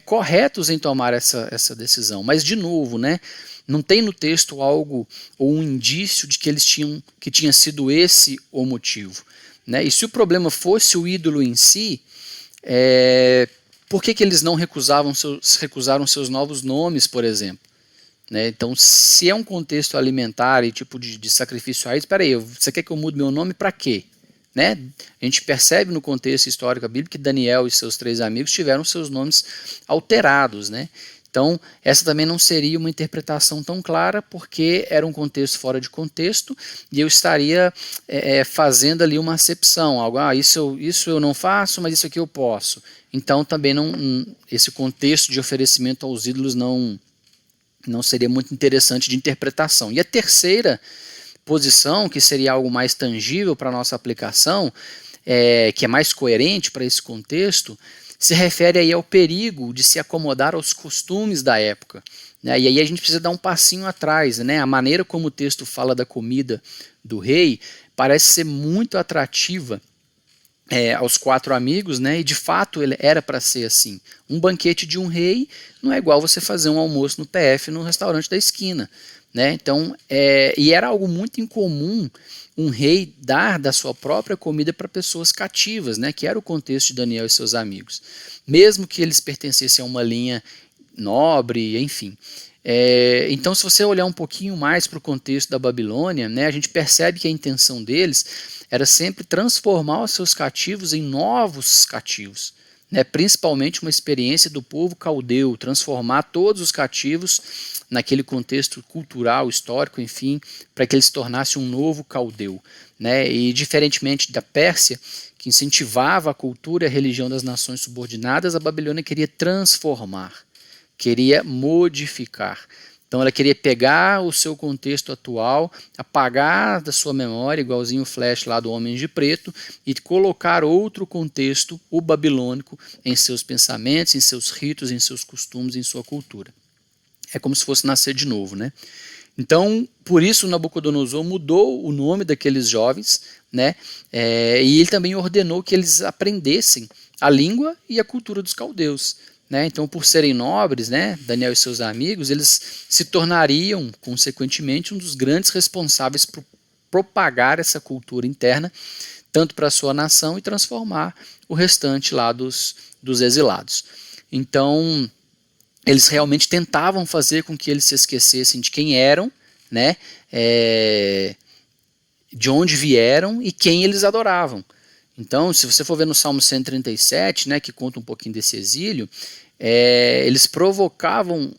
corretos em tomar essa decisão. Mas, de novo, né, não tem no texto algo ou um indício de que tinha sido esse o motivo, né? E se o problema fosse o ídolo em si, por que eles não recusaram seus novos nomes, por exemplo? Né? Então, se é um contexto alimentar e tipo de sacrifício a isso, espera aí, você quer que eu mude meu nome para quê? Né? A gente percebe no contexto histórico bíblico que Daniel e seus 3 amigos tiveram seus nomes alterados, né? Então, essa também não seria uma interpretação tão clara, porque era um contexto fora de contexto, e eu estaria fazendo ali uma acepção, algo, isso eu não faço, mas isso aqui eu posso. Então, também esse contexto de oferecimento aos ídolos não seria muito interessante de interpretação. E a terceira posição, que seria algo mais tangível para a nossa aplicação, que é mais coerente para esse contexto, se refere aí ao perigo de se acomodar aos costumes da época, né? E aí a gente precisa dar um passinho atrás, né? A maneira como o texto fala da comida do rei parece ser muito atrativa aos 4 amigos, né? E de fato ele era para ser assim. Um banquete de um rei não é igual você fazer um almoço no PF no restaurante da esquina, né? Então, e era algo muito incomum um rei dar da sua própria comida para pessoas cativas, né? Que era o contexto de Daniel e seus amigos, mesmo que eles pertencessem a uma linha nobre, enfim. Então, se você olhar um pouquinho mais para o contexto da Babilônia, né, a gente percebe que a intenção deles era sempre transformar os seus cativos em novos cativos, né, principalmente uma experiência do povo caldeu, transformar todos os cativos naquele contexto cultural, histórico, enfim, para que ele se tornasse um novo caldeu, né? E diferentemente da Pérsia, que incentivava a cultura e a religião das nações subordinadas, a Babilônia queria transformar, queria modificar. Então ela queria pegar o seu contexto atual, apagar da sua memória, igualzinho o Flash lá do Homem de Preto, e colocar outro contexto, o babilônico, em seus pensamentos, em seus ritos, em seus costumes, em sua cultura. É como se fosse nascer de novo, né? Então, por isso Nabucodonosor mudou o nome daqueles jovens, né? E ele também ordenou que eles aprendessem a língua e a cultura dos caldeus, né? Então, por serem nobres, né, Daniel e seus amigos, eles se tornariam, consequentemente, um dos grandes responsáveis por propagar essa cultura interna, tanto para a sua nação e transformar o restante lá dos exilados. Então, eles realmente tentavam fazer com que eles se esquecessem de quem eram, né, de onde vieram e quem eles adoravam. Então, se você for ver no Salmo 137, né, que conta um pouquinho desse exílio, eles provocavam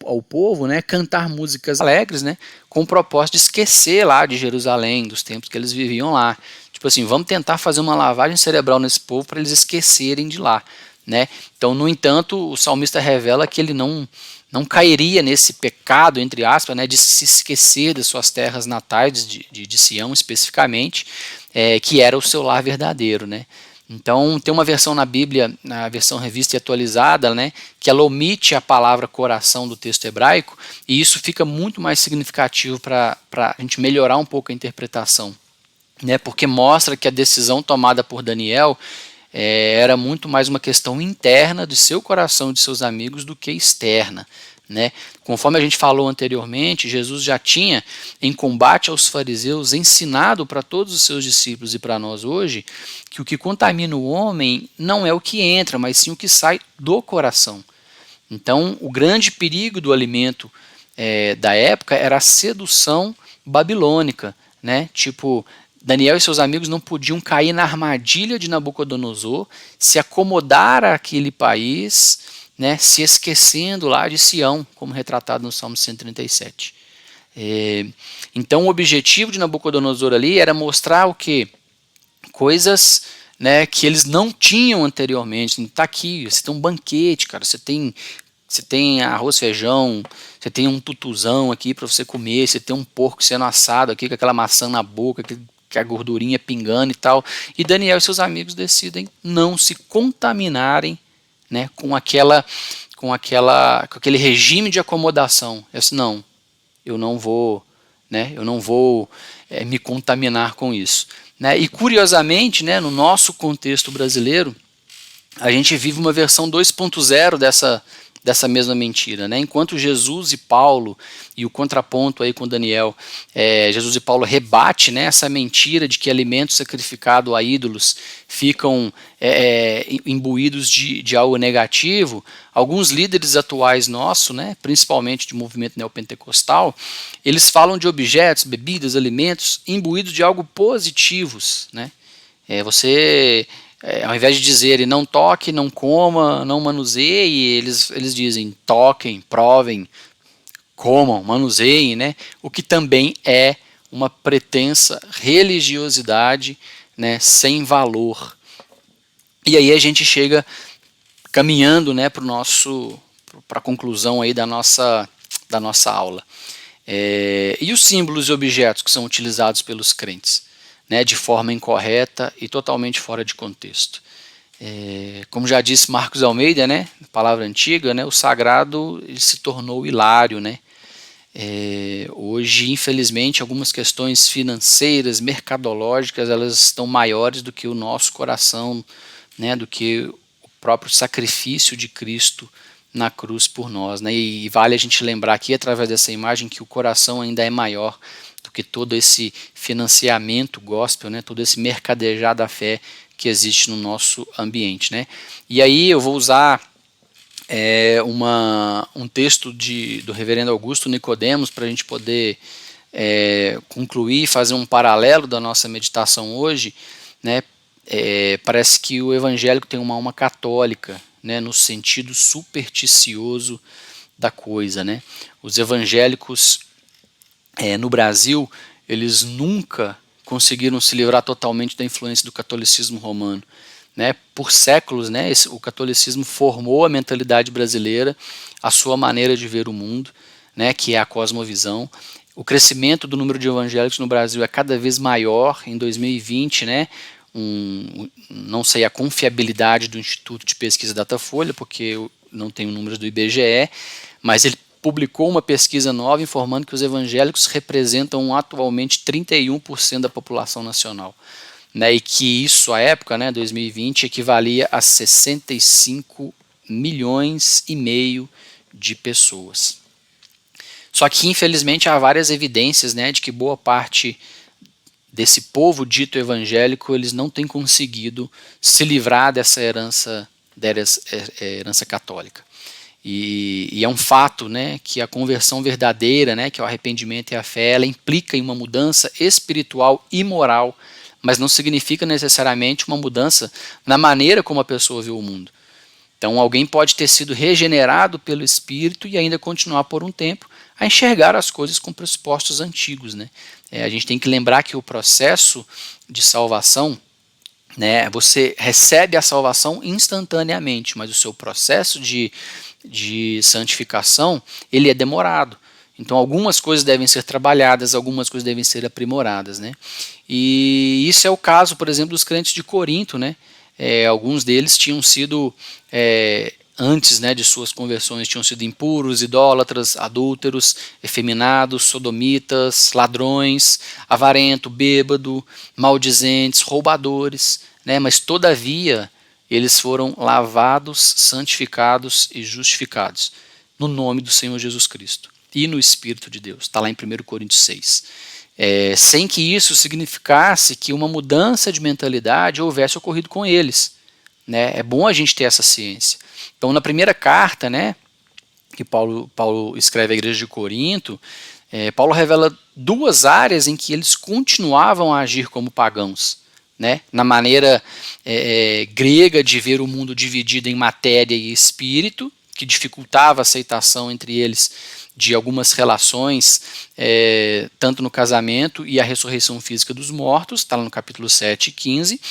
ao povo, né, cantar músicas alegres, né, com o propósito de esquecer lá de Jerusalém, dos tempos que eles viviam lá. Tipo assim, vamos tentar fazer uma lavagem cerebral nesse povo para eles esquecerem de lá, né? Então, no entanto, o salmista revela que ele não cairia nesse pecado, entre aspas, né, de se esquecer das suas terras natais, de Sião especificamente, que era o seu lar verdadeiro, né? Então, tem uma versão na Bíblia, na versão revista e atualizada, né, que ela omite a palavra coração do texto hebraico, e isso fica muito mais significativo para a gente melhorar um pouco a interpretação, né, porque mostra que a decisão tomada por Daniel era muito mais uma questão interna de seu coração e de seus amigos do que externa, né? Conforme a gente falou anteriormente, Jesus já tinha, em combate aos fariseus, ensinado para todos os seus discípulos e para nós hoje que o que contamina o homem não é o que entra, mas sim o que sai do coração. Então, o grande perigo do alimento da época era a sedução babilônica, né? Tipo, Daniel e seus amigos não podiam cair na armadilha de Nabucodonosor, se acomodar àquele país, né, se esquecendo lá de Sião, como retratado no Salmo 137. Então o objetivo de Nabucodonosor ali era mostrar o quê? Coisas, né, que eles não tinham anteriormente. Está aqui, você tem um banquete, cara, você tem arroz, feijão, você tem um tutuzão aqui para você comer, você tem um porco sendo assado aqui com aquela maçã na boca, que a gordurinha pingando e tal. E Daniel e seus amigos decidem não se contaminarem, né, com aquele regime de acomodação. Eu disse, não, eu não vou me contaminar com isso, né? E curiosamente, né, no nosso contexto brasileiro, a gente vive uma versão 2.0 dessa mesma mentira, né? Enquanto Jesus e Paulo, e o contraponto aí com Daniel, Jesus e Paulo rebate, né, essa mentira de que alimentos sacrificados a ídolos ficam imbuídos de algo negativo. Alguns líderes atuais nossos, né, principalmente de movimento neopentecostal, eles falam de objetos, bebidas, alimentos imbuídos de algo positivos, né? Ao invés de dizerem não toque, não coma, não manuseie, eles dizem toquem, provem, comam, manuseiem, né? O que também é uma pretensa religiosidade, né, sem valor. E aí a gente chega caminhando, né, para a conclusão aí da nossa aula. E os símbolos e objetos que são utilizados pelos crentes, né, de forma incorreta e totalmente fora de contexto. Como já disse Marcos Almeida, né, palavra antiga, né, o sagrado se tornou hilário, né? Hoje, infelizmente, algumas questões financeiras, mercadológicas, elas estão maiores do que o nosso coração, né, do que o próprio sacrifício de Cristo na cruz por nós, né? E vale a gente lembrar aqui, através dessa imagem, que o coração ainda é maior do que todo esse financiamento gospel, né, todo esse mercadejar da fé que existe no nosso ambiente, né? E aí eu vou usar um texto do reverendo Augusto Nicodemos para a gente poder concluir, fazer um paralelo da nossa meditação hoje, né? Parece que o evangélico tem uma alma católica, né, no sentido supersticioso da coisa, né? Os evangélicos no Brasil, eles nunca conseguiram se livrar totalmente da influência do catolicismo romano, né? Por séculos, né, o catolicismo formou a mentalidade brasileira, a sua maneira de ver o mundo, né, que é a cosmovisão. O crescimento do número de evangélicos no Brasil é cada vez maior. Em 2020, né, não sei a confiabilidade do Instituto de Pesquisa Datafolha, porque eu não tenho números do IBGE, mas ele publicou uma pesquisa nova informando que os evangélicos representam atualmente 31% da população nacional, né, e que isso, à época, né, 2020, equivalia a 65 milhões e meio de pessoas. Só que, infelizmente, há várias evidências, né, de que boa parte desse povo dito evangélico, eles não têm conseguido se livrar dessa herança católica. E é um fato, né, que a conversão verdadeira, né, que é o arrependimento e a fé, ela implica em uma mudança espiritual e moral, mas não significa necessariamente uma mudança na maneira como a pessoa vê o mundo. Então alguém pode ter sido regenerado pelo Espírito e ainda continuar por um tempo a enxergar as coisas com pressupostos antigos, né? A gente tem que lembrar que o processo de salvação né? Você recebe a salvação instantaneamente, mas o seu processo de santificação, ele é demorado. Então algumas coisas devem ser trabalhadas, algumas coisas devem ser aprimoradas, né? E isso é o caso, por exemplo, dos crentes de Corinto, né? Alguns deles tinham sido, antes, né, de suas conversões, tinham sido impuros, idólatras, adúlteros, efeminados, sodomitas, ladrões, avarento, bêbado, maldizentes, roubadores, né? Mas todavia eles foram lavados, santificados e justificados no nome do Senhor Jesus Cristo e no Espírito de Deus. Está lá em 1 Coríntios 6. Sem que isso significasse que uma mudança de mentalidade houvesse ocorrido com eles, né? É bom a gente ter essa ciência. Então, na primeira carta, né, que Paulo escreve à igreja de Corinto, Paulo revela duas áreas em que eles continuavam a agir como pagãos, né? Na maneira grega de ver o mundo dividido em matéria e espírito, que dificultava a aceitação entre eles de algumas relações, tanto no casamento e a ressurreição física dos mortos, está lá no capítulo 7 e 15,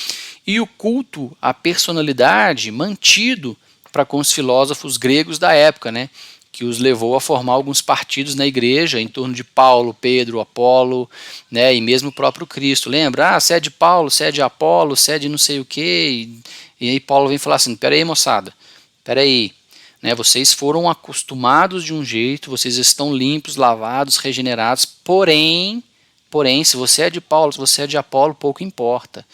e o culto à personalidade mantido para com os filósofos gregos da época, né, que os levou a formar alguns partidos na igreja em torno de Paulo, Pedro, Apolo, né, e mesmo o próprio Cristo. Lembra? Você é de Paulo, você é de Apolo, você é de não sei o quê, e aí Paulo vem falar assim, peraí moçada, peraí, né, vocês foram acostumados de um jeito, vocês estão limpos, lavados, regenerados, porém, se você é de Paulo, se você é de Apolo, pouco importa.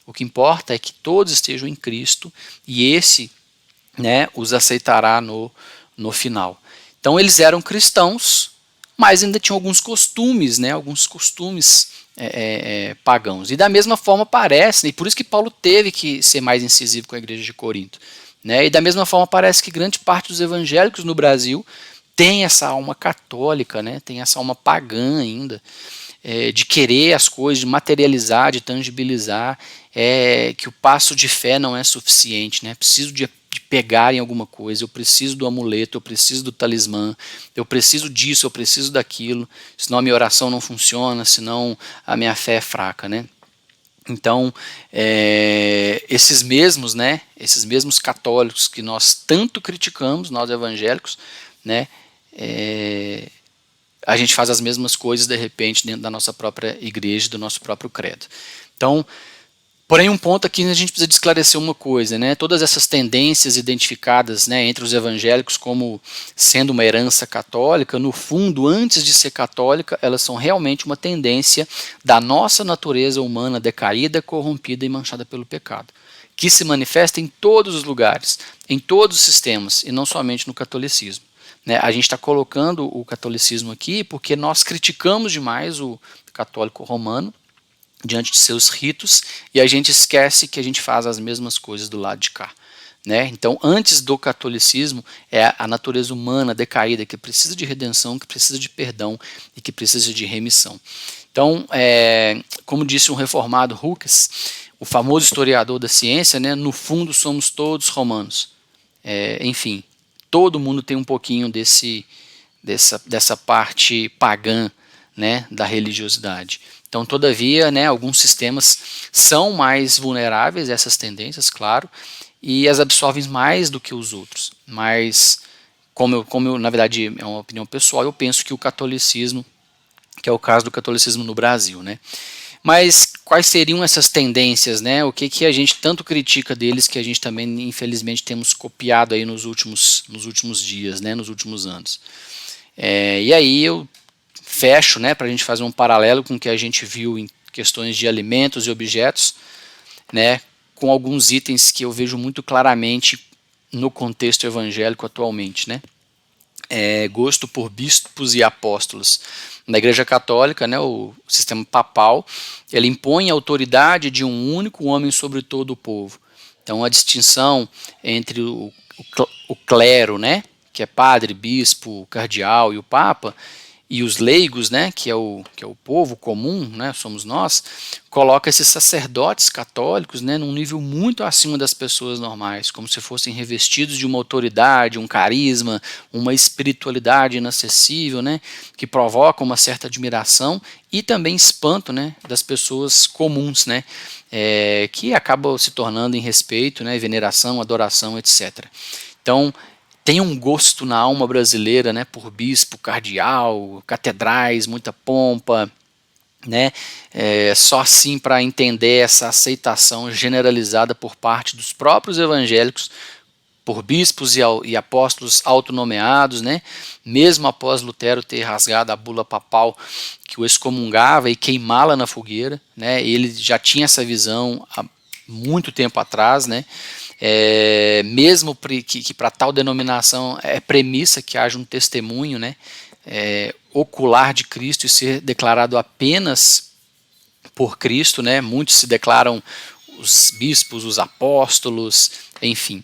O que importa é que todos estejam em Cristo e esse, né, os aceitará no final. Então eles eram cristãos, mas ainda tinham alguns costumes, né, pagãos. E da mesma forma parece, e por isso que Paulo teve que ser mais incisivo com a igreja de Corinto, né, e da mesma forma parece que grande parte dos evangélicos no Brasil tem essa alma católica, né, tem essa alma pagã ainda, de querer as coisas, de materializar, de tangibilizar, que o passo de fé não é suficiente, né, preciso de pegar em alguma coisa, eu preciso do amuleto, eu preciso do talismã, eu preciso disso, eu preciso daquilo, senão a minha oração não funciona, senão a minha fé é fraca, né. Então, esses mesmos católicos que nós tanto criticamos, nós evangélicos, né, a gente faz as mesmas coisas de repente dentro da nossa própria igreja, do nosso próprio credo. Então, porém, um ponto aqui a gente precisa de esclarecer uma coisa, né? Todas essas tendências identificadas, né, entre os evangélicos como sendo uma herança católica, no fundo, antes de ser católica, elas são realmente uma tendência da nossa natureza humana decaída, corrompida e manchada pelo pecado, que se manifesta em todos os lugares, em todos os sistemas, e não somente no catolicismo. Né? A gente está colocando o catolicismo aqui porque nós criticamos demais o católico romano, diante de seus ritos, e a gente esquece que a gente faz as mesmas coisas do lado de cá, né? Então, antes do catolicismo, é a natureza humana decaída, que precisa de redenção, que precisa de perdão e que precisa de remissão. Então, como disse um reformado Hooks, o famoso historiador da ciência, né, no fundo somos todos romanos. Enfim, todo mundo tem um pouquinho dessa parte pagã, né, da religiosidade. Então, todavia, né, alguns sistemas são mais vulneráveis a essas tendências, claro, e as absorvem mais do que os outros. Mas, como eu, na verdade, é uma opinião pessoal, eu penso que o catolicismo, que é o caso do catolicismo no Brasil, né? Mas quais seriam essas tendências, né? O que a gente tanto critica deles que a gente também, infelizmente, temos copiado aí nos últimos dias, né, nos últimos anos. E aí eu fecho, né, para a gente fazer um paralelo com o que a gente viu em questões de alimentos e objetos, né, com alguns itens que eu vejo muito claramente no contexto evangélico atualmente, né. Gosto por bispos e apóstolos. Na Igreja Católica, né, o sistema papal, ele impõe a autoridade de um único homem sobre todo o povo. Então a distinção entre o clero, né, que é padre, bispo, cardeal e o papa, e os leigos, né, que é o povo comum, né, somos nós, coloca esses sacerdotes católicos, né, num nível muito acima das pessoas normais, como se fossem revestidos de uma autoridade, um carisma, uma espiritualidade inacessível, né, que provoca uma certa admiração e também espanto, né, das pessoas comuns, né, que acabam se tornando em respeito, né, veneração, adoração, etc. Então, tem um gosto na alma brasileira, né, por bispo, cardeal, catedrais, muita pompa, né, só assim para entender essa aceitação generalizada por parte dos próprios evangélicos por bispos e apóstolos autonomeados, né, mesmo após Lutero ter rasgado a bula papal que o excomungava e queimá-la na fogueira, né, ele já tinha essa visão há muito tempo atrás, né, mesmo que para tal denominação é premissa que haja um testemunho, né, ocular de Cristo e ser declarado apenas por Cristo, né, muitos se declaram os bispos, os apóstolos, enfim.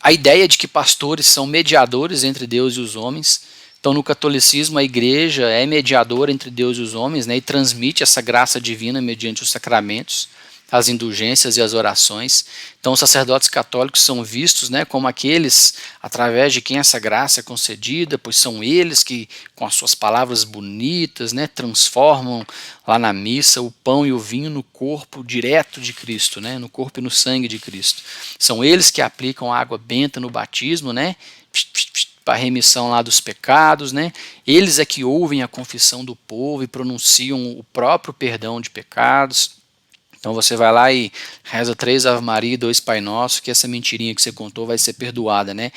A ideia de que pastores são mediadores entre Deus e os homens. Então, no catolicismo, a igreja é mediadora entre Deus e os homens, né, e transmite essa graça divina mediante os sacramentos, as indulgências e as orações. Então, os sacerdotes católicos são vistos, né, como aqueles através de quem essa graça é concedida, pois são eles que, com as suas palavras bonitas, né, transformam lá na missa o pão e o vinho no corpo direto de Cristo, né, no corpo e no sangue de Cristo. São eles que aplicam a água benta no batismo, né, para a remissão lá dos pecados, né? Eles é que ouvem a confissão do povo e pronunciam o próprio perdão de pecados. Então você vai lá e reza 3 Ave Maria e 2 Pai Nosso, que essa mentirinha que você contou vai ser perdoada, né?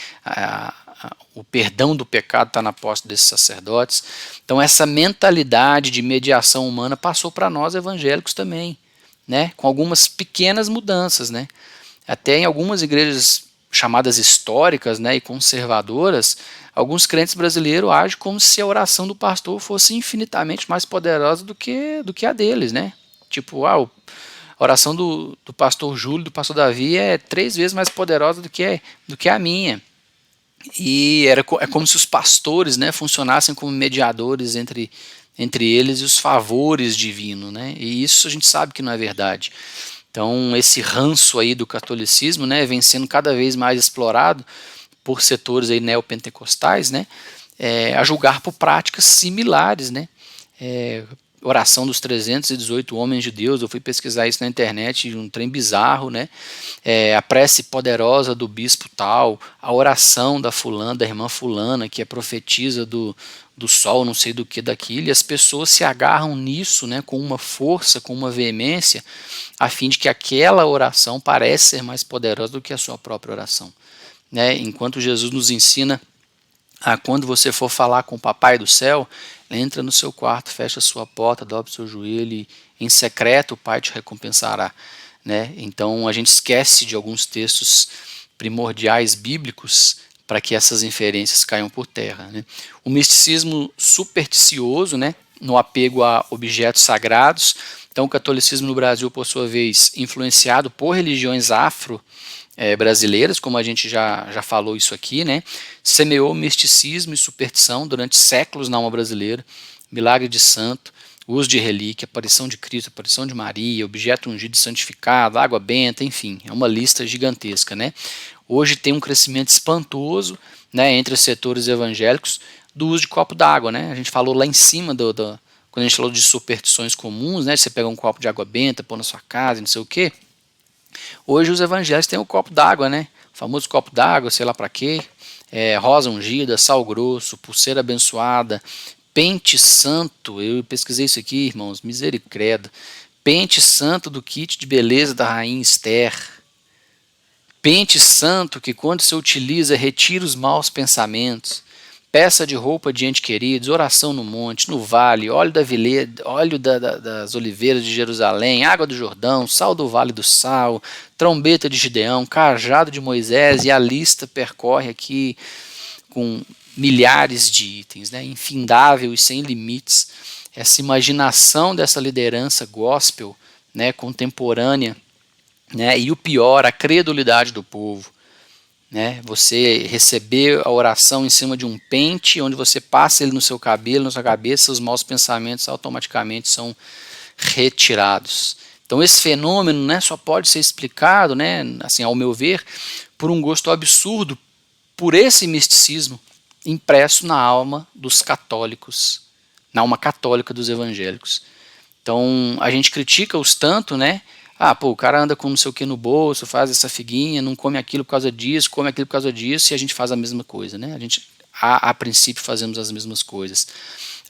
O perdão do pecado está na posse desses sacerdotes. Então essa mentalidade de mediação humana passou para nós evangélicos também, né? Com algumas pequenas mudanças, né? Até em algumas igrejas chamadas históricas, né, e conservadoras, alguns crentes brasileiros agem como se a oração do pastor fosse infinitamente mais poderosa do que a deles, né? Tipo, a oração do pastor Júlio, do pastor Davi é 3 vezes mais poderosa do que a minha. E é como se os pastores, né, funcionassem como mediadores entre eles e os favores divinos, né? E isso a gente sabe que não é verdade. Então, esse ranço aí do catolicismo, né, vem sendo cada vez mais explorado por setores aí neopentecostais, né, a julgar por práticas similares, né, oração dos 318 homens de Deus, eu fui pesquisar isso na internet, um trem bizarro, né, a prece poderosa do bispo tal, a oração da fulana, da irmã fulana, que é profetisa do sol, não sei do que daquilo, e as pessoas se agarram nisso, né, com uma força, com uma veemência, a fim de que aquela oração parece ser mais poderosa do que a sua própria oração, né? Enquanto Jesus nos ensina a quando você for falar com o papai do céu, entra no seu quarto, fecha a sua porta, dobra o seu joelho e em secreto o pai te recompensará, né? Então a gente esquece de alguns textos primordiais bíblicos para que essas inferências caiam por terra, né? O misticismo supersticioso, né, no apego a objetos sagrados. Então o catolicismo no Brasil, por sua vez, influenciado por religiões brasileiras, como a gente já falou isso aqui, né, semeou misticismo e superstição durante séculos na alma brasileira, milagre de santo, uso de relíquia, aparição de Cristo, aparição de Maria, objeto ungido e santificado, água benta, enfim, é uma lista gigantesca, né? Hoje tem um crescimento espantoso, né, entre os setores evangélicos do uso de copo d'água, né? A gente falou lá em cima quando a gente falou de superstições comuns, né, você pega um copo de água benta, pôr na sua casa, não sei o quê. Hoje os evangélicos têm o copo d'água, né? O famoso copo d'água, sei lá para quê. Rosa ungida, sal grosso, pulseira abençoada, pente santo. Eu pesquisei isso aqui, irmãos, misericórdia. Pente santo do kit de beleza da rainha Esther. Pente santo que quando se utiliza retira os maus pensamentos. Peça de roupa de ente queridos, oração no monte, no vale, óleo das oliveiras de Jerusalém, água do Jordão, sal do vale do sal, trombeta de Gideão, cajado de Moisés, e a lista percorre aqui com milhares de itens, né, infindável e sem limites. Essa imaginação dessa liderança gospel, né, contemporânea, né, e o pior, a credulidade do povo. né? Você receber a oração em cima de um pente, onde você passa ele no seu cabelo, na sua cabeça, os maus pensamentos automaticamente são retirados. Então esse fenômeno, né, só pode ser explicado, né, assim, ao meu ver, por um gosto absurdo por esse misticismo impresso na alma dos católicos, na alma católica dos evangélicos. Então a gente critica-os tanto, né? O cara anda com não sei o que no bolso, faz essa figuinha, não come aquilo por causa disso, come aquilo por causa disso, e a gente faz a mesma coisa, né? A gente, a princípio, fazemos as mesmas coisas.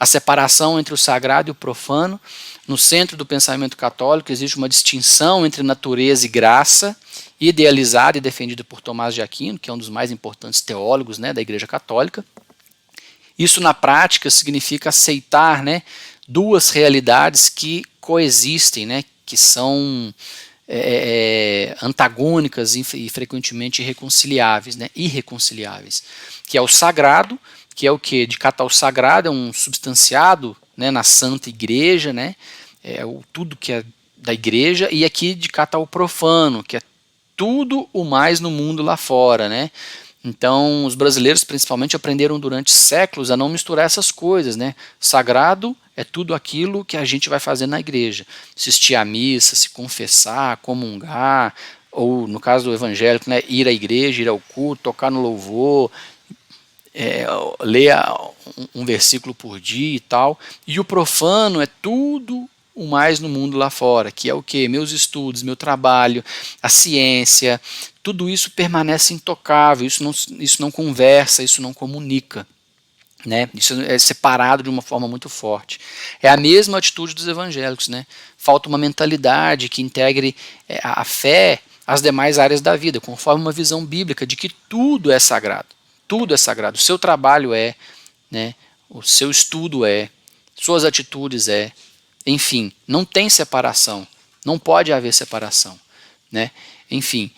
A separação entre o sagrado e o profano. No centro do pensamento católico existe uma distinção entre natureza e graça, idealizada e defendida por Tomás de Aquino, que é um dos mais importantes teólogos, né, da Igreja Católica. Isso, na prática, significa aceitar, né, duas realidades que coexistem, né, que são antagônicas e frequentemente irreconciliáveis, né, que é o sagrado, que é o que? De cá tá o sagrado, é um substanciado, né, na Santa Igreja, né, tudo que é da Igreja, e aqui de cá tá o profano, que é tudo o mais no mundo lá fora, né. Então, os brasileiros, principalmente, aprenderam durante séculos a não misturar essas coisas, né? Sagrado é tudo aquilo que a gente vai fazer na igreja. Assistir à missa, se confessar, comungar, ou, no caso do evangélico, né, ir à igreja, ir ao culto, tocar no louvor, ler um versículo por dia e tal. E o profano é tudo o mais no mundo lá fora, que é o que? Meus estudos, meu trabalho, a ciência, tudo isso permanece intocável, isso não conversa, isso não comunica, né? Isso é separado de uma forma muito forte. É a mesma atitude dos evangélicos, né? Falta uma mentalidade que integre a fé às demais áreas da vida, conforme uma visão bíblica de que tudo é sagrado. Tudo é sagrado. O seu trabalho é, né? O seu estudo é, suas atitudes é, enfim, não tem separação, não pode haver separação, né? Enfim,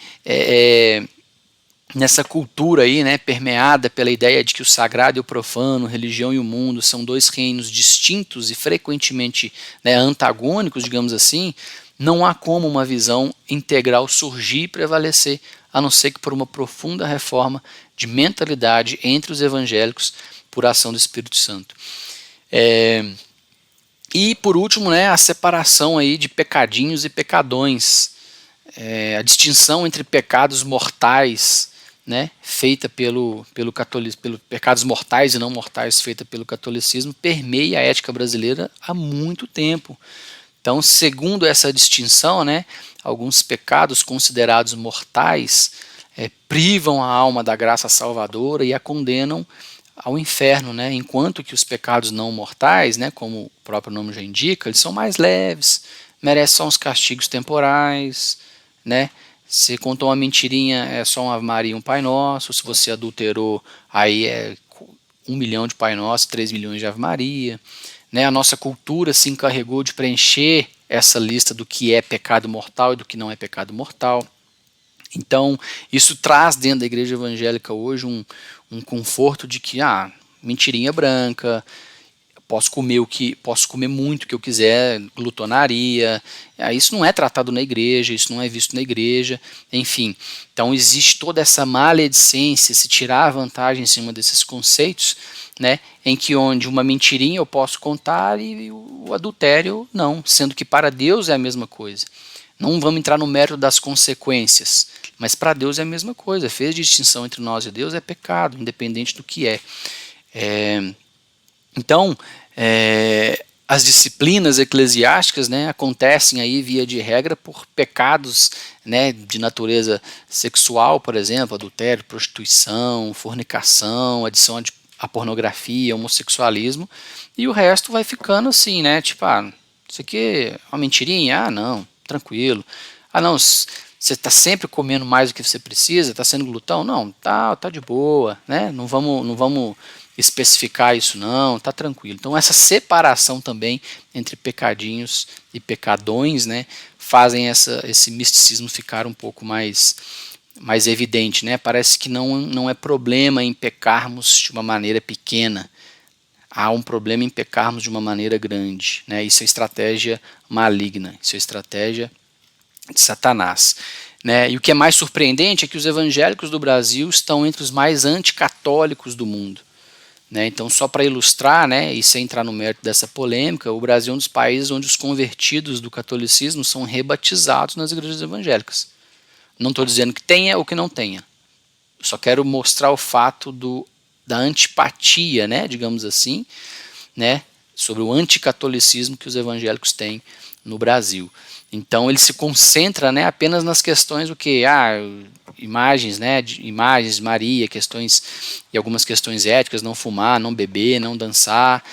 nessa cultura aí, né, permeada pela ideia de que o sagrado e o profano, religião e o mundo são dois reinos distintos e frequentemente, né, antagônicos, digamos assim, não há como uma visão integral surgir e prevalecer, a não ser que por uma profunda reforma de mentalidade entre os evangélicos por ação do Espírito Santo. E por último, né, a separação aí de pecadinhos e pecadões, a distinção entre pecados mortais, né, feita pelo pecados mortais e não mortais feita pelo catolicismo, permeia a ética brasileira há muito tempo. Então, segundo essa distinção, né, alguns pecados considerados mortais privam a alma da graça salvadora e a condenam ao inferno, né? Enquanto que os pecados não mortais, né, como o próprio nome já indica, eles são mais leves, merecem só uns castigos temporais, né? Se contou uma mentirinha, é só uma Ave Maria e um Pai Nosso. Se você adulterou, aí é 1 milhão de Pai Nosso, 3 milhões de Ave Maria, né? A nossa cultura se encarregou de preencher essa lista do que é pecado mortal e do que não é pecado mortal. Então, isso traz dentro da igreja evangélica hoje um conforto de que, mentirinha branca, posso comer muito o que eu quiser, glutonaria, isso não é tratado na igreja, isso não é visto na igreja, enfim. Então, existe toda essa maledicência, se tirar a vantagem em cima desses conceitos, né, em que onde uma mentirinha eu posso contar e o adultério não, sendo que para Deus é a mesma coisa. Não vamos entrar no mérito das consequências, mas para Deus é a mesma coisa. Fez distinção entre nós e Deus, é pecado, independente do que é. Então, as disciplinas eclesiásticas, né, acontecem aí via de regra por pecados, né, de natureza sexual, por exemplo, adultério, prostituição, fornicação, adição à pornografia, homossexualismo, e o resto vai ficando assim, né, tipo, isso aqui é uma mentirinha? Não, tranquilo. Não, você está sempre comendo mais do que você precisa, está sendo glutão? Não, tá de boa, né? Não vamos especificar isso não, tá tranquilo. Então essa separação também entre pecadinhos e pecadões, né, fazem esse misticismo ficar um pouco mais evidente, né? Parece que não é problema em pecarmos de uma maneira pequena. Há um problema em pecarmos de uma maneira grande, né? Isso é estratégia maligna, isso é estratégia de Satanás. né? E o que é mais surpreendente é que os evangélicos do Brasil estão entre os mais anticatólicos do mundo, né? Então, só para ilustrar, né, e sem entrar no mérito dessa polêmica, o Brasil é um dos países onde os convertidos do catolicismo são rebatizados nas igrejas evangélicas. Não estou dizendo que tenha ou que não tenha. Eu só quero mostrar o fato da antipatia, né, digamos assim, né, sobre o anticatolicismo que os evangélicos têm no Brasil. Então ele se concentra, né, apenas nas questões do que imagens, né, imagens, Maria, questões e algumas questões éticas, não fumar, não beber, não dançar,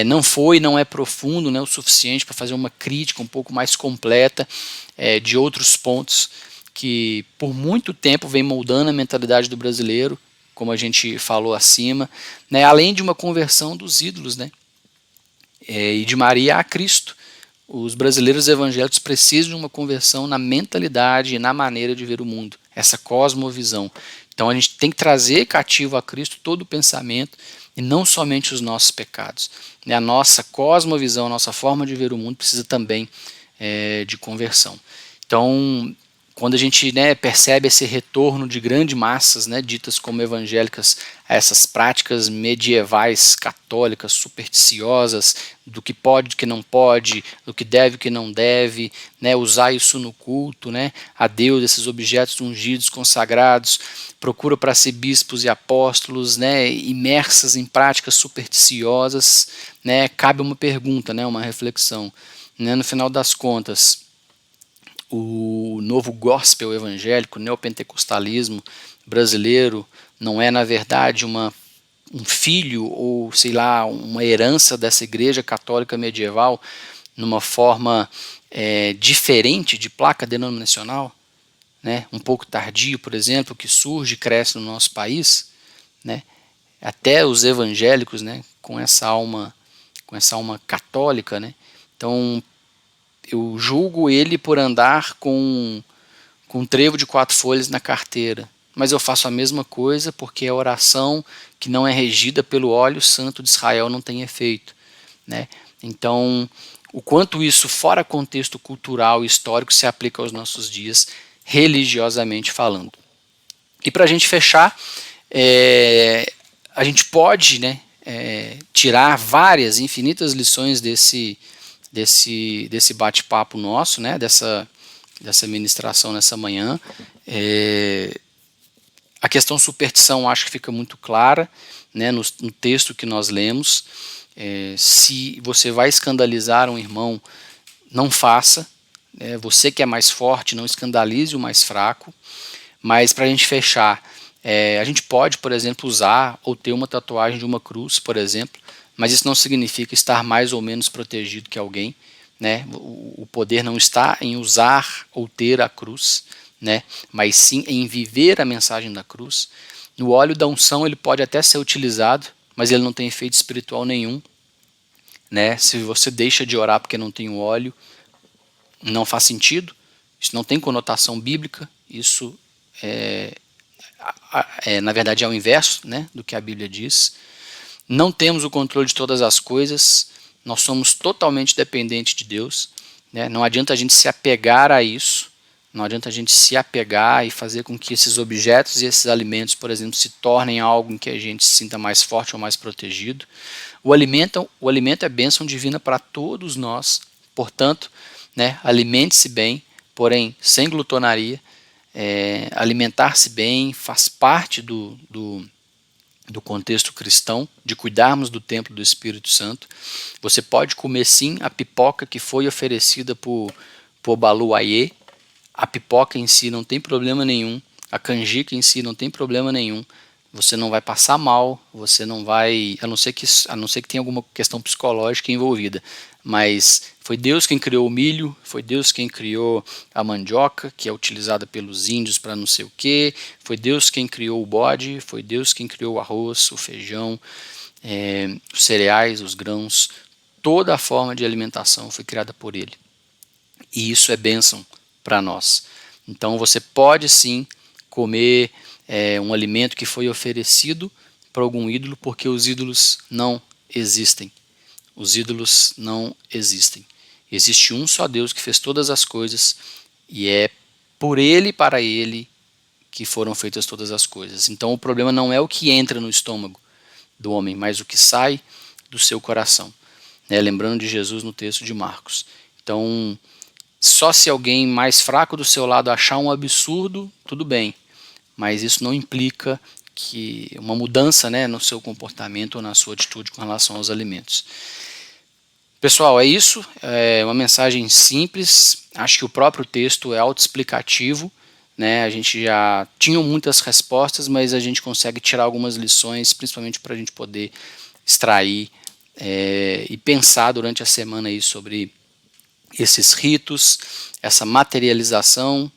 não é profundo, né, o suficiente para fazer uma crítica um pouco mais completa de outros pontos que por muito tempo vem moldando a mentalidade do brasileiro, como a gente falou acima, né, além de uma conversão dos ídolos, né, e de Maria a Cristo. Os brasileiros evangélicos precisam de uma conversão na mentalidade e na maneira de ver o mundo, essa cosmovisão. Então a gente tem que trazer cativo a Cristo todo o pensamento e não somente os nossos pecados. A nossa cosmovisão, a nossa forma de ver o mundo precisa também de conversão. Então, quando a gente, né, percebe esse retorno de grandes massas, né, ditas como evangélicas, a essas práticas medievais católicas supersticiosas, do que pode, do que não pode, do que deve, do que não deve, né, usar isso no culto, né, a Deus, esses objetos ungidos, consagrados, procura para si bispos e apóstolos, né, imersas em práticas supersticiosas, né, cabe uma pergunta, né, uma reflexão, né, no final das contas, o novo gospel evangélico, o neopentecostalismo brasileiro não é, na verdade, um filho ou, sei lá, uma herança dessa igreja católica medieval numa forma diferente de placa denominacional, né? Um pouco tardio, por exemplo, que surge e cresce no nosso país, né? Até os evangélicos, né, com essa alma católica, né? Então, eu julgo ele por andar com um trevo de 4 folhas na carteira, mas eu faço a mesma coisa porque a oração que não é regida pelo óleo santo de Israel não tem efeito, né? Então, o quanto isso, fora contexto cultural e histórico, se aplica aos nossos dias, religiosamente falando. E para a gente fechar, a gente pode, né, tirar várias, infinitas lições desse bate-papo nosso, né, dessa ministração nessa manhã. A questão superstição acho que fica muito clara, né, no texto que nós lemos. Se você vai escandalizar um irmão, não faça. Você que é mais forte, não escandalize o mais fraco. Mas para a gente fechar, a gente pode, por exemplo, usar ou ter uma tatuagem de uma cruz, por exemplo, mas isso não significa estar mais ou menos protegido que alguém, né? O poder não está em usar ou ter a cruz, né? Mas sim em viver a mensagem da cruz. No óleo da unção ele pode até ser utilizado, mas ele não tem efeito espiritual nenhum, né? Se você deixa de orar porque não tem o óleo, não faz sentido. Isso não tem conotação bíblica. Isso na verdade é o inverso, né, do que a Bíblia diz. Não temos o controle de todas as coisas, nós somos totalmente dependentes de Deus, né? Não adianta a gente se apegar a isso, não adianta a gente se apegar e fazer com que esses objetos e esses alimentos, por exemplo, se tornem algo em que a gente se sinta mais forte ou mais protegido. O alimento é bênção divina para todos nós, portanto, né, alimente-se bem, porém sem glutonaria. Alimentar-se bem faz parte do contexto cristão, de cuidarmos do templo do Espírito Santo. Você pode comer sim a pipoca que foi oferecida por Balu Aie. A pipoca em si não tem problema nenhum, a canjica em si não tem problema nenhum. Você não vai passar mal, você não vai, a não ser que tenha alguma questão psicológica envolvida. Mas foi Deus quem criou o milho, foi Deus quem criou a mandioca, que é utilizada pelos índios para não sei o que, foi Deus quem criou o bode, foi Deus quem criou o arroz, o feijão, os cereais, os grãos, toda a forma de alimentação foi criada por Ele. E isso é bênção para nós. Então você pode sim comer um alimento que foi oferecido para algum ídolo, porque os ídolos não existem. Os ídolos não existem. Existe um só Deus que fez todas as coisas e é por ele e para ele que foram feitas todas as coisas. Então o problema não é o que entra no estômago do homem, mas o que sai do seu coração. Lembrando de Jesus no texto de Marcos. Então, só se alguém mais fraco do seu lado achar um absurdo, tudo bem, mas isso não implica que uma mudança, no seu comportamento ou na sua atitude com relação aos alimentos. Pessoal, é isso, é uma mensagem simples, acho que o próprio texto é autoexplicativo, a gente já tinha muitas respostas, mas a gente consegue tirar algumas lições, principalmente para a gente poder extrair e pensar durante a semana aí sobre esses ritos, essa materialização,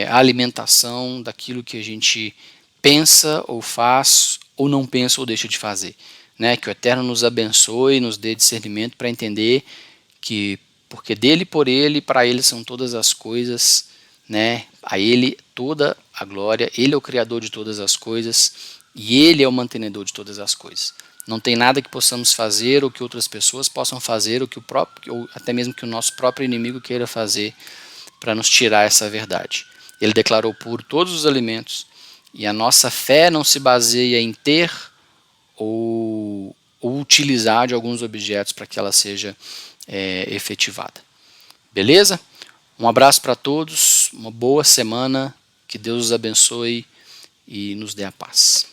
a alimentação daquilo que a gente pensa ou faz, ou não pensa ou deixa de fazer. Que o Eterno nos abençoe, nos dê discernimento para entender que, porque dele, por ele, para ele são todas as coisas, a ele toda a glória, ele é o Criador de todas as coisas e ele é o mantenedor de todas as coisas. Não tem nada que possamos fazer ou que outras pessoas possam fazer ou até mesmo que o nosso próprio inimigo queira fazer para nos tirar essa verdade. Ele declarou puro todos os alimentos e a nossa fé não se baseia em ter ou utilizar de alguns objetos para que ela seja efetivada. Beleza? Um abraço para todos, uma boa semana, que Deus os abençoe e nos dê a paz.